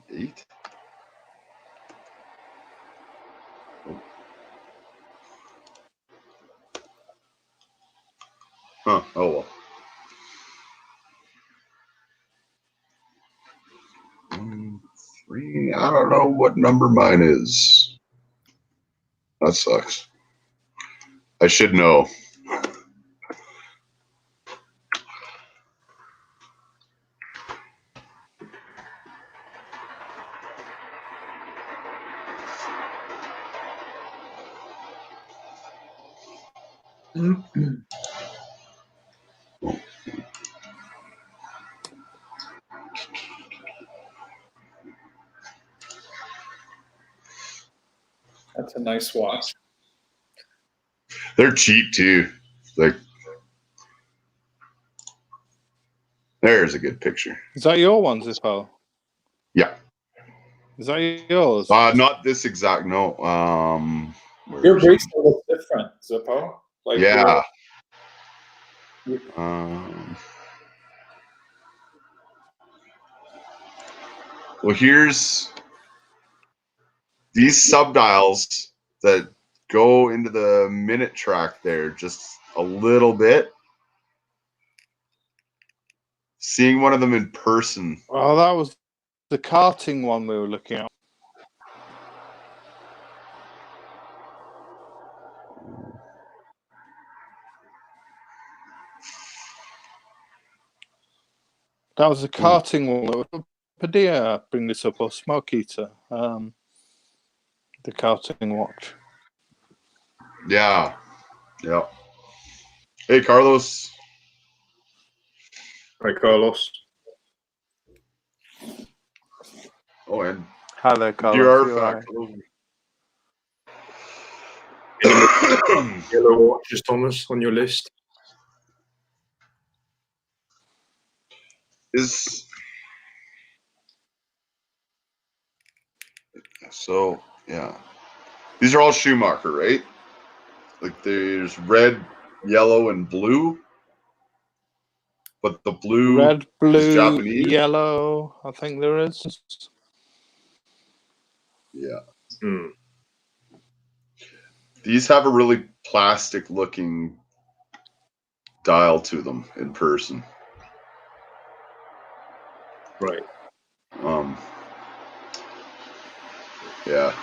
8? Huh. Oh well. 1, 3. I don't know what number mine is. That sucks. I should know. That's a nice watch. They're cheap too. Like, there's a good picture. Is that your one, Zippo? Yeah. Is that yours? Not this exact. No. Your bracelet looks different, Zippo. Like yeah. Well, here's these subdials that go into the minute track there just a little bit. Seeing one of them in person. Oh, that was the karting one we were looking at. That was the karting one. Padilla bring this up, or Smoke Eater. The karting watch. Yeah. Yeah. Hey, Carlos. Hi, Carlos. Oh, and Hi there, Carlos. dear You Artifact. Any more yellow watches, Thomas, on your list? Is so yeah. These are all Schumacher, right? Like there's red, yellow, and blue. But the blue Red, is blue, Japanese. yellow. I think there is. Yeah. Hmm. These have a really plastic-looking dial to them in person. Right. Yeah.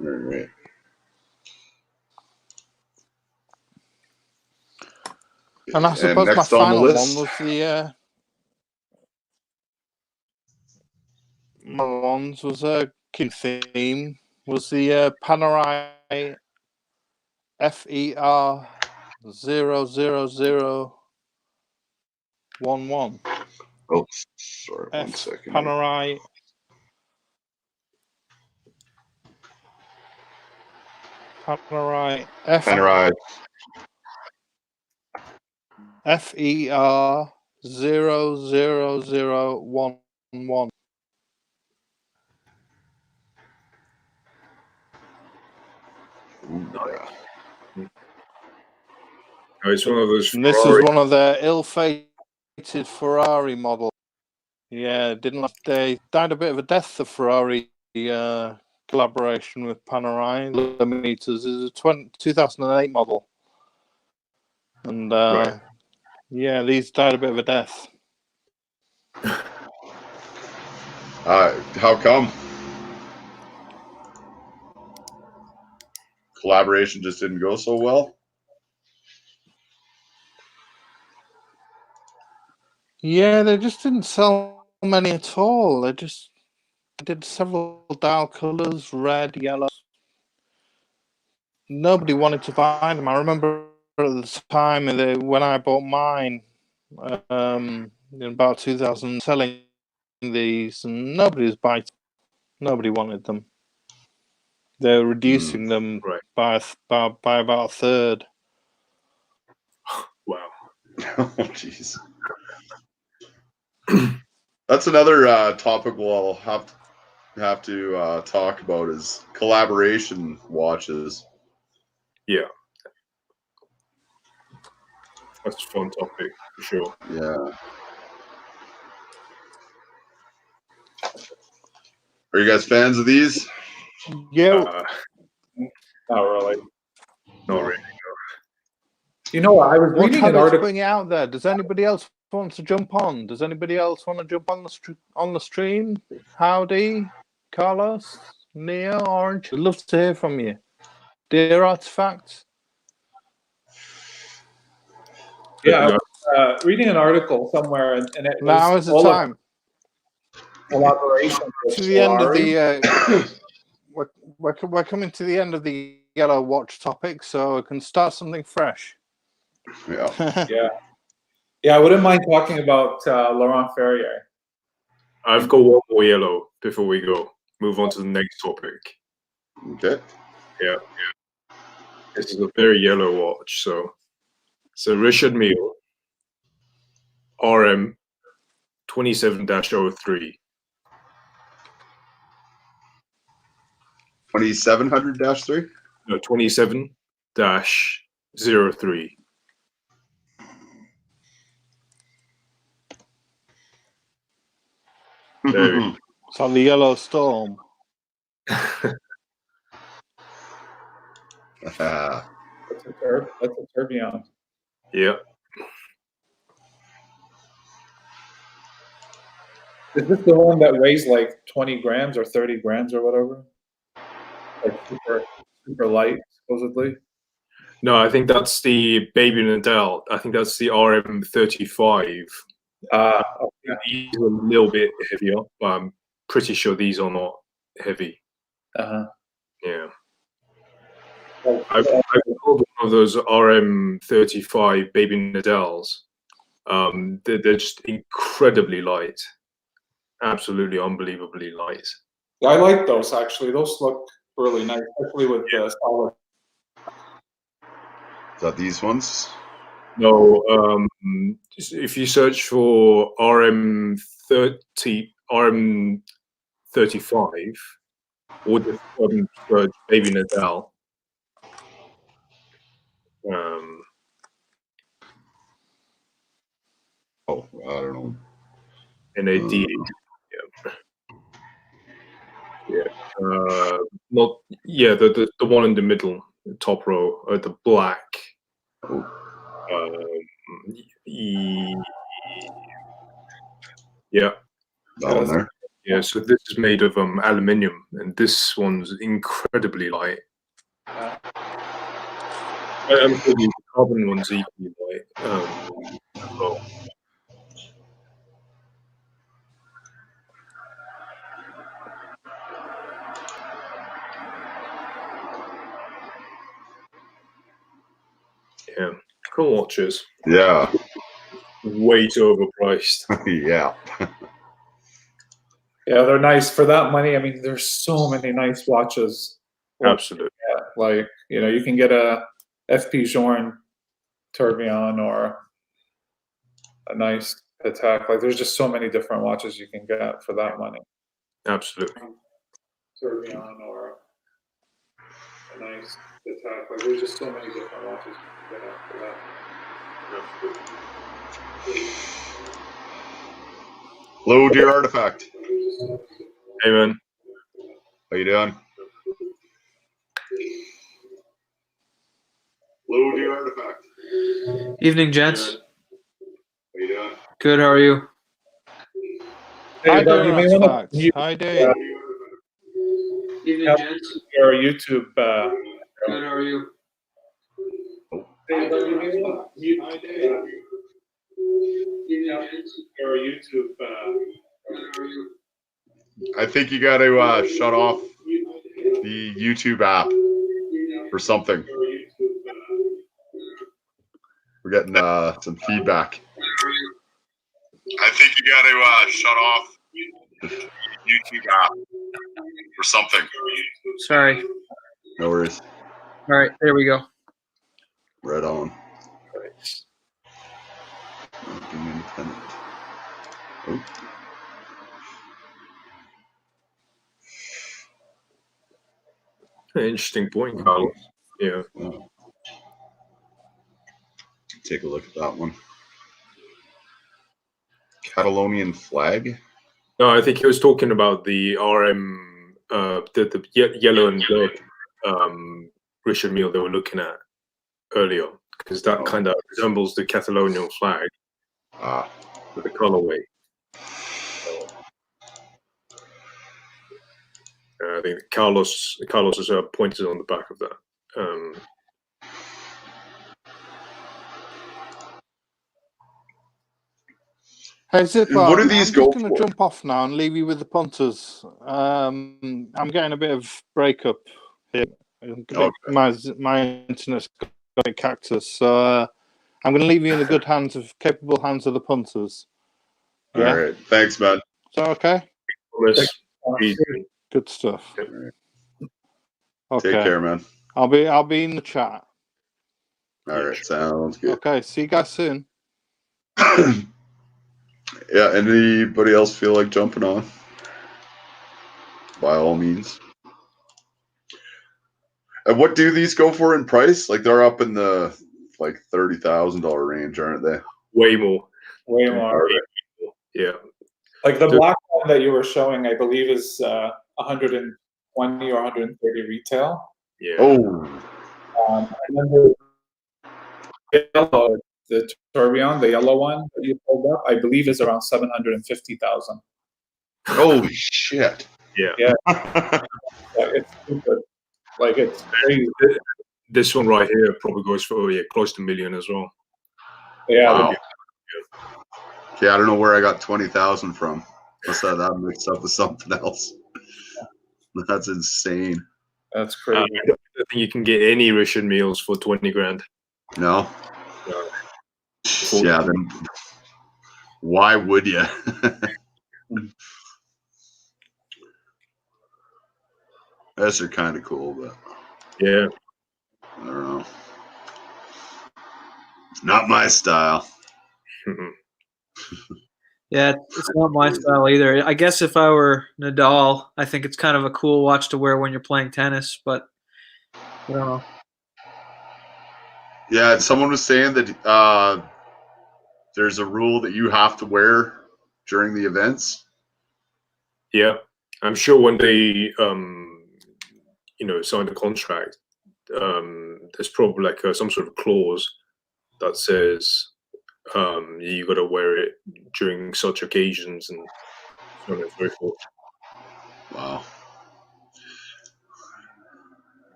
All right. And I suppose my next on the final list, one was the my ones was a king theme was the Panerai FER 00011. oh, sorry, 1 second. Panerai Panerai Panerai. FER 00011. Ooh, yeah. Oh, it's one of those. And this is Ferrari. one of their ill-fated Ferrari models. Yeah, didn't last day. Died a bit of a death, the Ferrari collaboration with Panerai. Millimeters is a 2008 model. And Right. yeah, these died a bit of a death. How come? Collaboration just didn't go so well? Yeah, they just didn't sell many at all. They just did several dial colors, red, yellow. Nobody wanted to buy them. I remember at the time when I bought mine, in about 2000, selling these, and nobody was buying. Nobody wanted them. They're reducing them Right. by about a third. Wow. Oh, jeez. That's another topic we'll have to talk about is collaboration watches. Yeah. That's a fun topic for sure. Yeah. Are you guys fans of these? Yeah, Not really. Not really. You know what? I was we'll reading try an to article. bring it out there. Does anybody else want to jump on? Does anybody else want to jump on the stream? Howdy, Carlos, Neo, Orange. We'd love to hear from you, dear Artifact. Yeah, I was reading an article somewhere, and it Now was is the all time. about collaboration with To the end of Ferrari. the we're coming to the end of the yellow watch topic, so we can start something fresh. Yeah. Yeah, I wouldn't mind talking about Laurent Ferrier. I've got one more yellow before we go. Move on to the next topic. Okay. Yeah. This is a very yellow watch. So Richard Mille RM 27-03. 2700-3? No, 27-03. There we go. It's on the Yellow Storm. That's a tourbillon. Yeah. Is this the one that weighs like 20 grams or 30 grams or whatever? Like super light, supposedly. No, I think that's the Baby Nadal. I think that's the RM 35. Okay. These are a little bit heavier, but I'm pretty sure these are not heavy. Uh-huh. Yeah. Like, I've got one of those RM35 Baby Nadals. They're just incredibly light, absolutely unbelievably light. yeah, I like those actually. Those look really nice, especially with the solid. Is that these ones? No, if you search for RM35 or just search Baby Nadal. Oh, I don't know. NAD. Not the one in the middle, the top row, the black. Yeah. That one there. Yeah, so this is made of aluminium, and this one's incredibly light. I'm sure the carbon one's equally light. Well. Yeah, cool watches. Yeah. Way too overpriced. Yeah. Yeah, they're nice for that money. I mean, there's so many nice watches. Absolutely. Yeah, like, you know, you can get a FP Journe Tourbillon or a nice Patek. Like, there's just so many different watches you can get for that money. Absolutely. Tourbillon or a nice Patek. Like, there's just so many different watches you can get for that. Hello, dear artifact. Hey, man. How you doing? Hello, dear artifact. Evening, gents. How you doing? Good. How are you? Hi Doug, there, you may wanna Artifacts. mute, How you doing? Evening, gents. your YouTube. Good. How are you? Hey, Doug, you may wanna mute, How you doing? Evening, gents. your YouTube. Good. How are you? I think you got to shut off the YouTube app or something. We're getting some feedback. I think you got to shut off the YouTube app or something. Sorry. No worries. All right. There we go. Right on. Independent. Oh. Interesting point, Carlos. Yeah. Oh. Take a look at that one. Catalonian flag. No, I think he was talking about the RM, the yellow and red Richard Mille they were looking at earlier, because that kind of resembles the Catalonian flag with the colorway. I think Carlos is pointed on the back of that. Hey, Zipper, What do these I'm go just going to for? jump off now and leave you with the punters. I'm getting a bit of breakup here. Okay. My internet's got a cactus, so I'm going to leave you in the capable hands of the punters. Yeah? All right. Thanks, man. Is that okay? Good stuff. Okay. Take care, man. I'll be in the chat. All right. Sounds good. Okay. See you guys soon. Yeah. Anybody else feel like jumping on? By all means. And what do these go for in price? Like they're up in the like $30,000 range, aren't they? Way more. Way more. Yeah. Like the black one that you were showing, I believe, is 120 or 130 retail. Yeah. And then the yellow, the Tourbillon, the yellow one that you pulled up, I believe, is around 750,000. Holy shit! Yeah. Yeah, it's stupid. Like it's crazy. This one right here probably goes for close to $1 million as well. Yeah. Wow. Yeah, I don't know where I got 20,000 from. Must have that mixed up with something else. That's insane. That's crazy. I don't think you can get any Russian meals for 20 grand. No. No. Yeah. Then why would you? Those are kind of cool, but Yeah. I don't know. Not my style. Yeah, it's not my style either. I guess if I were Nadal, I think it's kind of a cool watch to wear when you're playing tennis, but I don't know. Yeah, someone was saying that there's a rule that you have to wear during the events. Yeah. I'm sure when they sign the contract, there's probably like some sort of clause that says you got to wear it during such occasions and so on and so forth. Wow.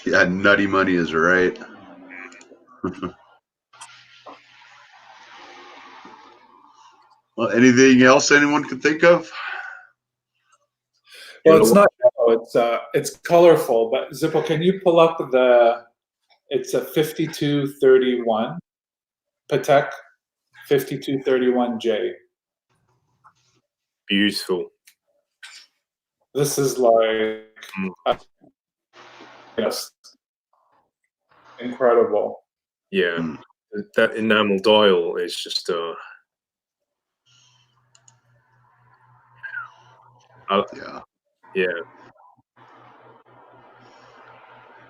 Yeah, nutty money is right. Well, anything else anyone could think of? Well, it's not yellow. It's colorful. But Zippo, can you pull up it's a 5231 Patek 5231J. Beautiful. This is like yes, incredible. Yeah. That enamel dial is just Yeah. yeah.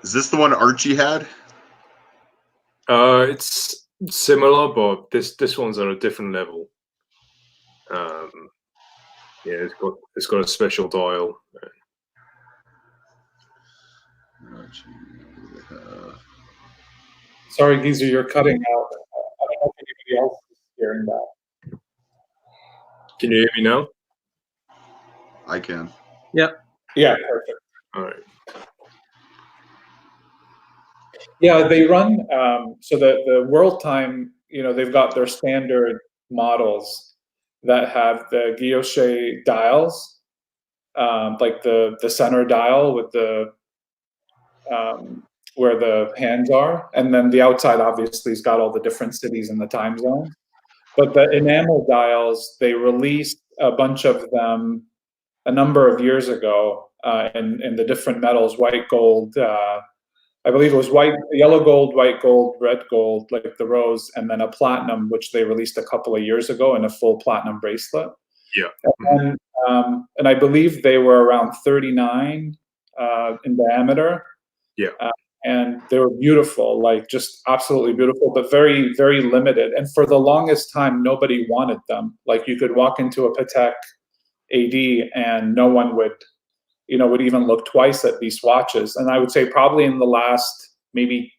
Is this the one Archie had? It's similar, but this one's at a different level. Yeah, it's got a special dial. Sorry, Geezer, you're cutting out. I don't know if anybody else is hearing that. Can you hear me now? I can. Yep. Yeah, perfect. All right. Yeah, they run. So the World Time, they've got their standard models that have the guilloche dials, like the center dial with the where the hands are, and then the outside obviously has got all the different cities in the time zone. But the enamel dials, they released a bunch of them a number of years ago in the different metals, white gold. I believe it was yellow gold, white gold, red gold, like the rose, and then a platinum, which they released a couple of years ago in a full platinum bracelet. Yeah. And I believe they were around 39 in diameter. Yeah. And they were beautiful, like just absolutely beautiful, but very, very limited. And for the longest time, nobody wanted them. Like you could walk into a Patek AD and no one would even look twice at these watches. And I would say probably in the last maybe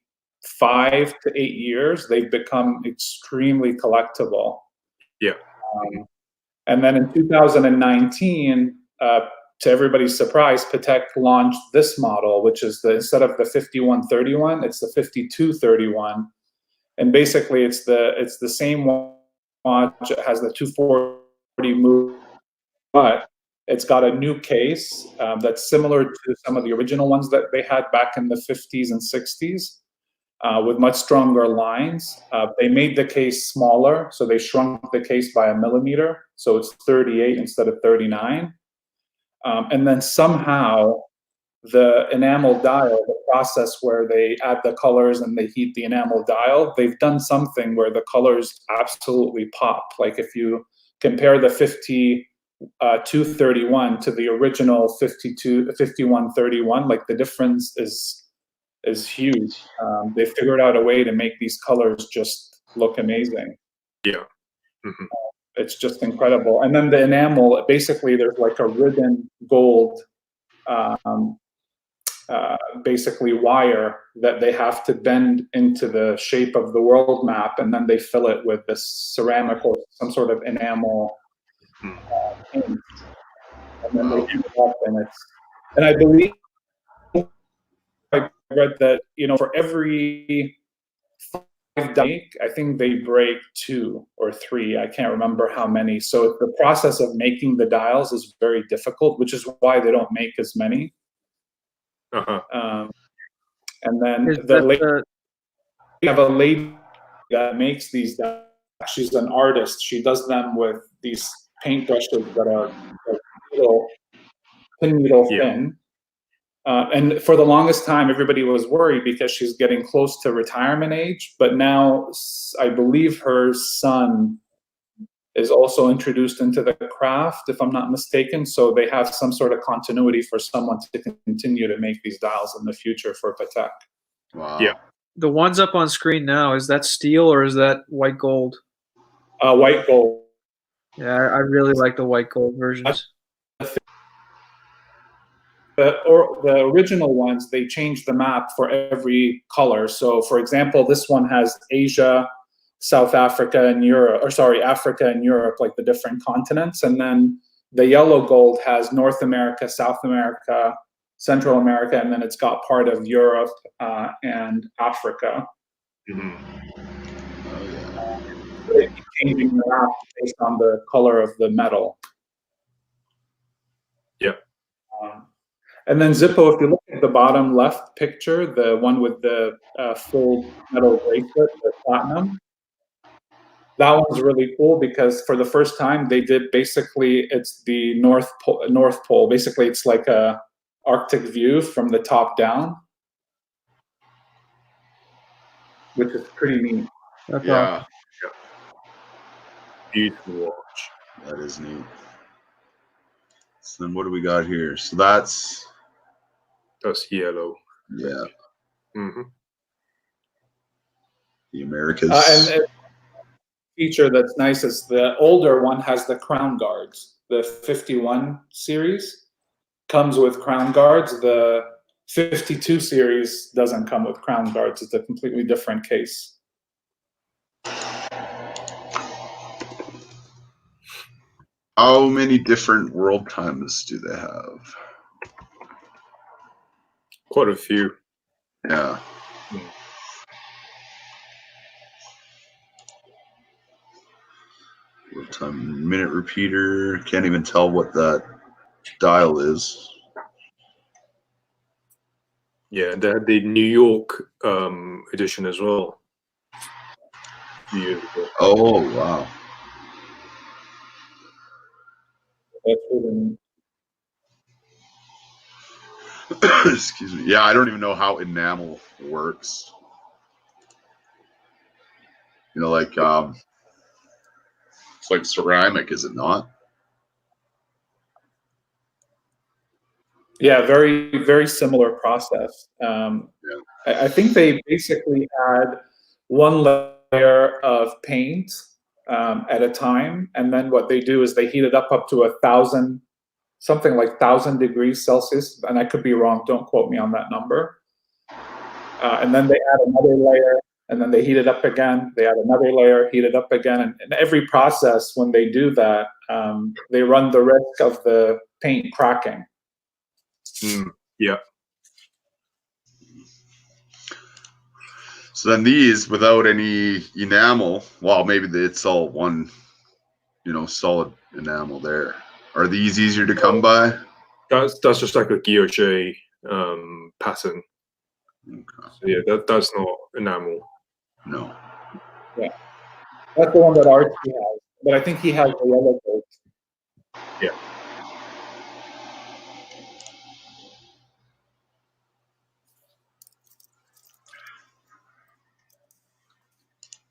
5 to 8 years, they've become extremely collectible. Yeah. And then in 2019, to everybody's surprise, Patek launched this model, which is instead of the 5131, it's the 5231. And basically it's the same watch. It has the 240 move, but it's got a new case that's similar to some of the original ones that they had back in the 50s and 60s with much stronger lines. They made the case smaller, so they shrunk the case by 1 millimeter. So it's 38 instead of 39. And then somehow the enamel dial, the process where they add the colors and they heat the enamel dial, they've done something where the colors absolutely pop. Like if you compare the 231 to the original 5131, like the difference is huge. They figured out a way to make these colors just look amazing. Yeah. It's just incredible. And then the enamel, basically there's like a ribbon gold basically wire that they have to bend into the shape of the world map, and then they fill it with this ceramic or some sort of enamel paint. And then they heat it up, and I believe I read that for every 5 I think they break 2 or 3. I can't remember how many. So the process of making the dials is very difficult, which is why they don't make as many. Uh-huh. And then Is that we have a lady that makes these. She's an artist. She does them with these paintbrushes that are pin needle Yeah. thin. And for the longest time, everybody was worried because she's getting close to retirement age. But now I believe her son is also introduced into the craft, if I'm not mistaken. So they have some sort of continuity for someone to continue to make these dials in the future for Patek. Wow. Yeah. the ones up on screen now? Is that steel or is that white gold? White gold. Yeah, I really like the white gold versions. The original ones, they changed the map for every color. So, for example, this one has Asia, South Africa, and Europe, or sorry, Africa and Europe, like the different continents. And then the yellow gold has North America, South America, Central America, and then it's got part of Europe and Africa. Oh, yeah. They keep changing the map based on the color of the metal. Yeah. And then Zippo, if you look at the bottom left picture, the one with the full metal bracelet, the platinum, that one's really cool because for the first time they did basically, it's the North Pole. Basically, it's like a Arctic view from the top down, which is pretty neat. That's Yeah, Beautiful watch. that is neat. So then what do we got here? So that's, That's yellow. yeah, Mm-hmm. the Americas. And a feature that's nice is the older one has the crown guards. The 51 series comes with crown guards. The 52 series doesn't come with crown guards. It's a completely different case. How many different world times do they have? Quite a few. Yeah. World time minute repeater. Can't even tell what that dial is. Yeah, they had the New York edition as well. A few years ago. Oh, wow. That's really Excuse me. Yeah, I don't even know how enamel works. You know, like it's like ceramic, is it not? Yeah, very, very similar process. I think they basically add one layer of paint at a time, and then what they do is they heat it up to 1,000, something like 1,000 degrees Celsius, and I could be wrong. Don't quote me on that number. And then they add another layer, and then they heat it up again. They add another layer, heat it up again, and every process when they do that, they run the risk of the paint cracking. Yeah. So then these, without any enamel, well, maybe it's all one, you know, solid enamel there. Are these easier to come by? That's just like a guilloche pattern. Okay. So yeah, that's not enamel. No. Yeah, that's the one that Archie has, but I think he has the yellow coat. Yeah.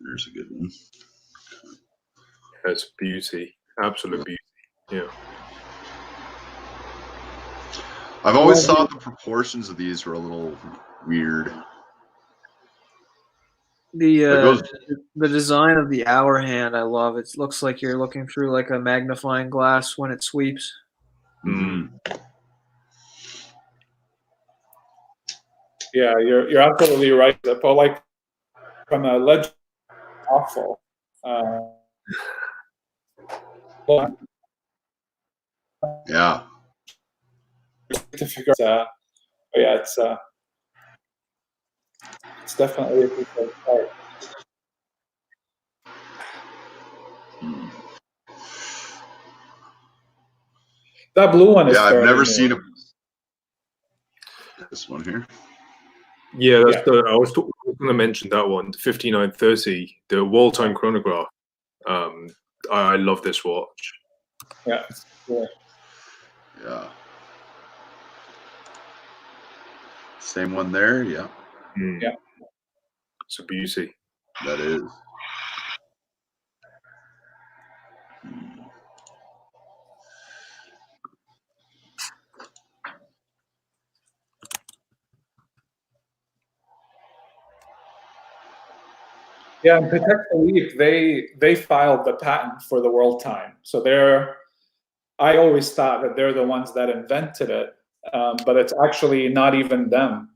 There's a good one. That's beauty. Absolute beauty. Yeah. I've always thought the proportions of these were a little weird. The design of the hour hand, I love. It looks like you're looking through like a magnifying glass when it sweeps. Mm-hmm. Yeah, you're absolutely right. But like from a legend, awful. Yeah. To figure out, but yeah, it's definitely a piece of art. That blue one is Yeah, I've fairly never new. seen a. This one here. Yeah, that's I was going to mention that one, the 5930, the World Time Chronograph. I love this watch. Yeah, it's cool. Yeah. Same one there. Yeah. Yeah. It's a beauty. That is. Yeah, and Patek Philippe, they filed the patent for the World Time. So I always thought that they're the ones that invented it, but it's actually not even them.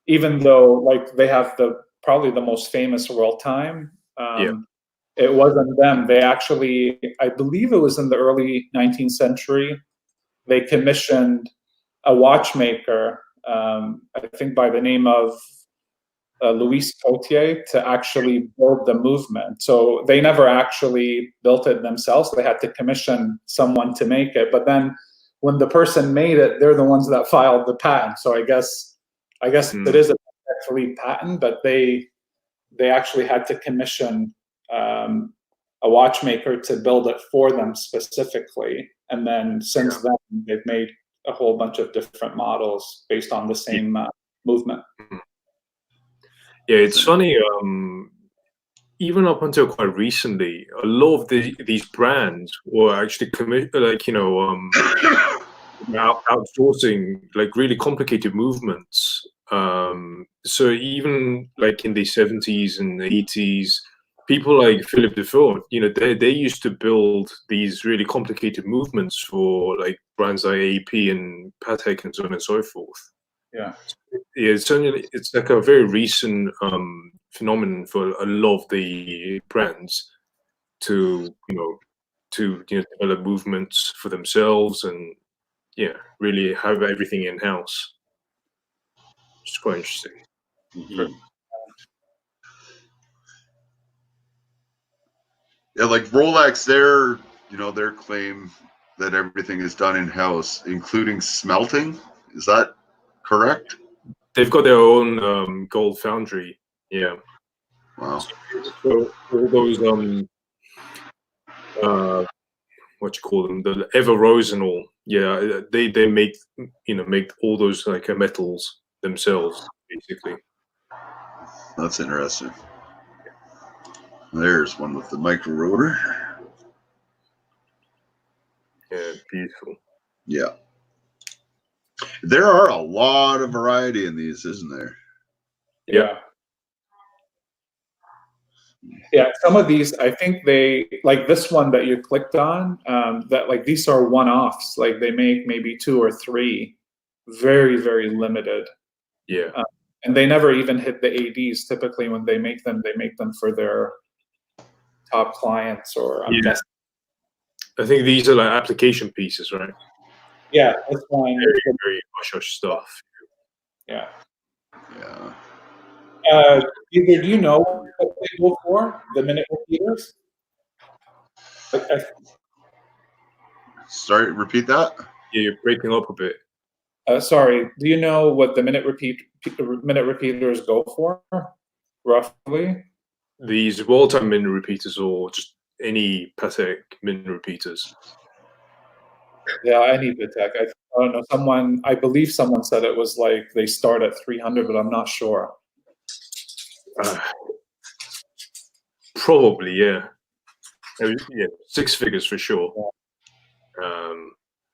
Even though like they have probably the most famous World Time, it wasn't them. They actually, I believe it was in the early 19th century, they commissioned a watchmaker, I think by the name of Louis Cotier, to actually build the movement. So they never actually built it themselves. They had to commission someone to make it. But then when the person made it, they're the ones that filed the patent. So I guess it is a Philippe patent, but they actually had to commission a watchmaker to build it for them specifically. And then since then, they've made a whole bunch of different models based on the same movement. Yeah, it's funny. Even up until quite recently, a lot of these brands were actually outsourcing like really complicated movements. So even like in the 70s and 80s, people like Philippe Dufour, they used to build these really complicated movements for like brands like AP and Patek and so on and so forth. Yeah, it's like a very recent phenomenon for a lot of the brands to develop movements for themselves and really have everything in house. It's quite interesting. Mm-hmm. Yeah, like Rolex, their claim that everything is done in house, including smelting. Is that correct? They've got their own gold foundry. Yeah. Wow. So all those what you call them, the Ever Rose and all. Yeah, they make make all those like metals themselves, basically. That's interesting. There's one with the micro rotor. Yeah, beautiful. Yeah. There are a lot of variety in these, isn't there? Yeah. Yeah, some of these, I think they, like this one that you clicked on, that like these are one-offs. Like they make maybe 2 or 3, very, very limited. Yeah. And they never even hit the ADs. Typically when they make them for their top clients or I'm guessing. I think these are like application pieces, right? Yeah, this one. Very, very hush-hush stuff. Yeah. Yeah. Either do you know what they go for, the minute repeaters? Sorry, repeat that? Yeah, you're breaking up a bit. Sorry, do you know what the minute repeaters go for, roughly? These World Time minute repeaters or just any Patek minute repeaters? Yeah, any Patek. I don't know. I believe someone said it was like they start at 300, but I'm not sure. Probably, yeah. Yeah, 6 figures for sure.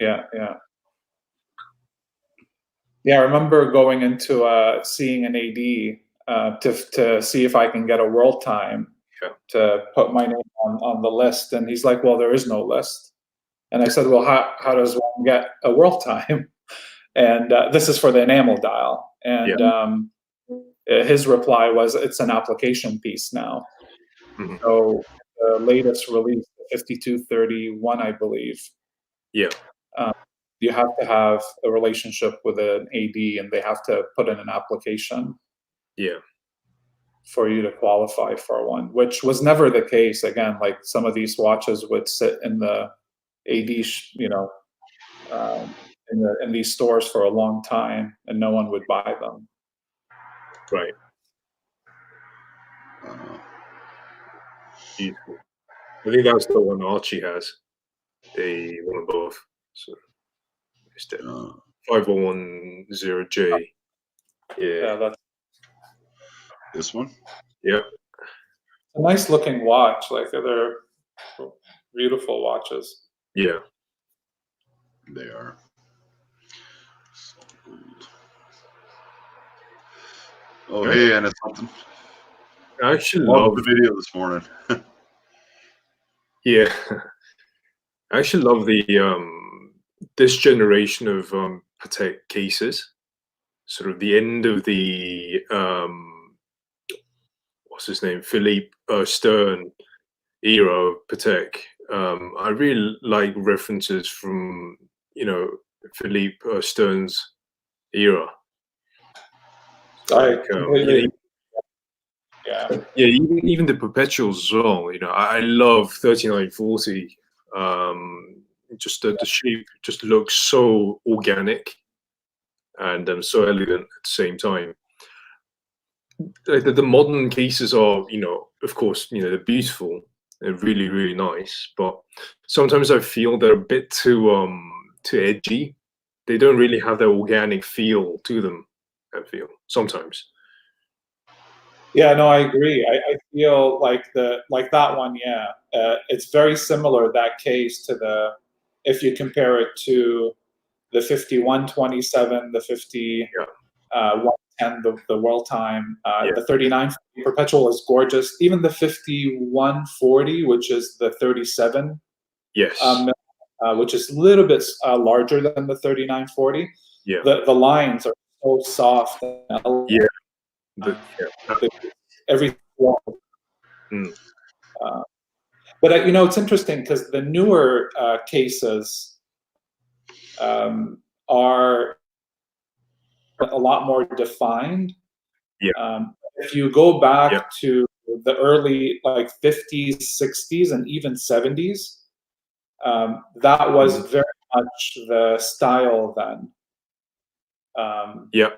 Yeah. Yeah, I remember going into seeing an AD to see if I can get a World Time to put my name on the list, and he's like, "Well, there is no list." And I said, "Well, how does one get a World Time?" And this is for the enamel dial, and his reply was, "It's an application piece now." Mm-hmm. So the latest release, 5231, I believe. Yeah. You have to have a relationship with an AD, and they have to put in an application. Yeah. For you to qualify for one, which was never the case. Again, like some of these watches would sit in the AD, in these stores for a long time, and no one would buy them. Right. Uh, Beautiful. I think that's the one Archie has. The one above. So it's the uh, 5010J. Yeah. That's this one. Yeah. a nice looking watch. Like they're beautiful watches. Yeah. They are. Oh, hey, and it's something. I actually Love love the video this morning. Yeah. I actually love the this generation of Patek cases. Sort of the end of the what's his name? Philippe Stern era of Patek. I really like references from, Philippe Stern's era. I Like, completely. Yeah. yeah, even the perpetuals as well. I love 3940. Just the shape just looks so organic and so elegant at the same time. Like the modern cases are, of course, they're beautiful. They're really, really nice. But sometimes I feel they're a bit too edgy. They don't really have that organic feel to them. I feel sometimes. Yeah, no, I agree. I feel like that one. Yeah, it's very similar, that case, to if you compare it to the 5127, the 110, the world time, the 39 perpetual is gorgeous. Even the 5140, which is the 37, Yes. which is a little bit larger than the 3940. Yeah. The lines are so soft. And Yeah. everything. Mm. But it's interesting because the newer cases are a lot more defined. Yeah. If you go back to the early 50s, 60s, and even 70s, that was very much the style then. Yeah.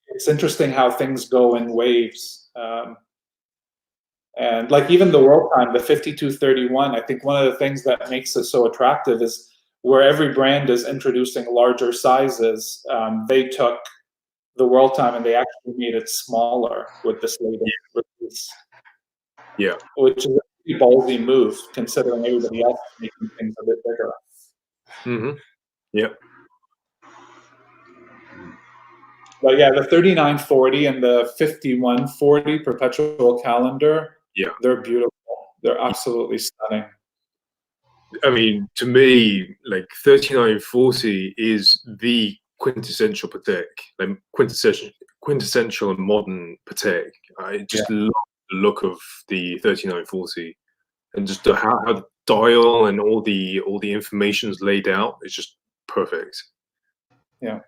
It's interesting how things go in waves. And even the world time, the 5231, I think one of the things that makes it so attractive is where every brand is introducing larger sizes, they took the world time and they actually made it smaller with this latest release. Yeah. Which is a pretty ballsy move considering everybody else is making things a bit bigger. Mm-hmm. Yeah. But yeah, the 3940 and the 5140 perpetual calendar, they're beautiful. They're absolutely stunning. I mean, to me, 3940 is the quintessential Patek, like quintessential and modern Patek. I just love the look of the 3940, and just how the dial and all the information is laid out. It's just perfect. Yeah.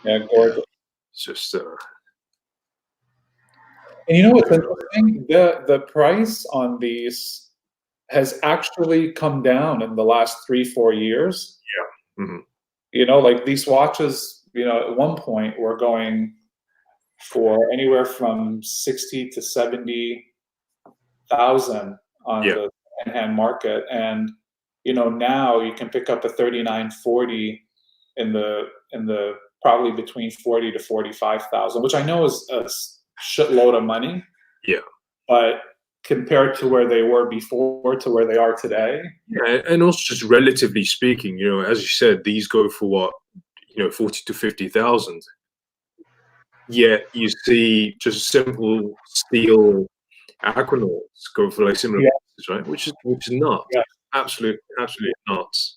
Yeah, gorgeous. It's just. And you know what's interesting? The price on these has actually come down in the last 3-4 years. Yeah. Mm-hmm. These watches, at one point were going for anywhere from 60 to 70,000 on the secondhand market, and now you can pick up a 3940 in the probably between 40 to 45,000, which I know is a shitload of money. Yeah. But compared to where they were before to where they are today. Yeah, and also just relatively speaking, as you said, these go for what, 40 to 50,000. Yet you see just simple steel Aquanauts go for similar prices, right? Which is nuts. Yeah. Absolutely nuts.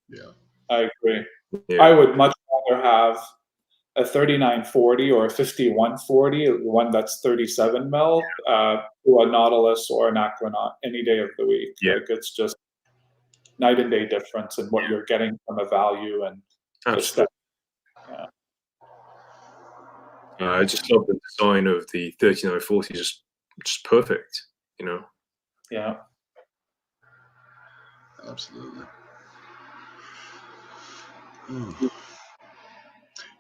Yeah. I agree. Yeah. I would much rather have a 3940 or a 5140, one that's 37 mil, to a Nautilus or an Aquanaut any day of the week. Yeah. It's just night and day difference in what you're getting from a value and absolutely. Yeah. I just love the design of the 3940, just perfect, Yeah. Absolutely.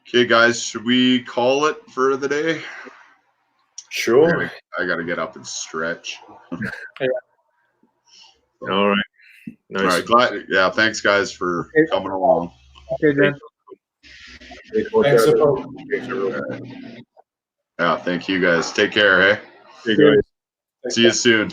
Okay, guys, should we call it for the day? Sure. I gotta get up and stretch. All right. Nice. All right, glad. Yeah, thanks, guys, for coming along. Okay, Dan. Thanks, Apo. Yeah, thank you, guys. Take care. Hey, Hey, guys. see you soon.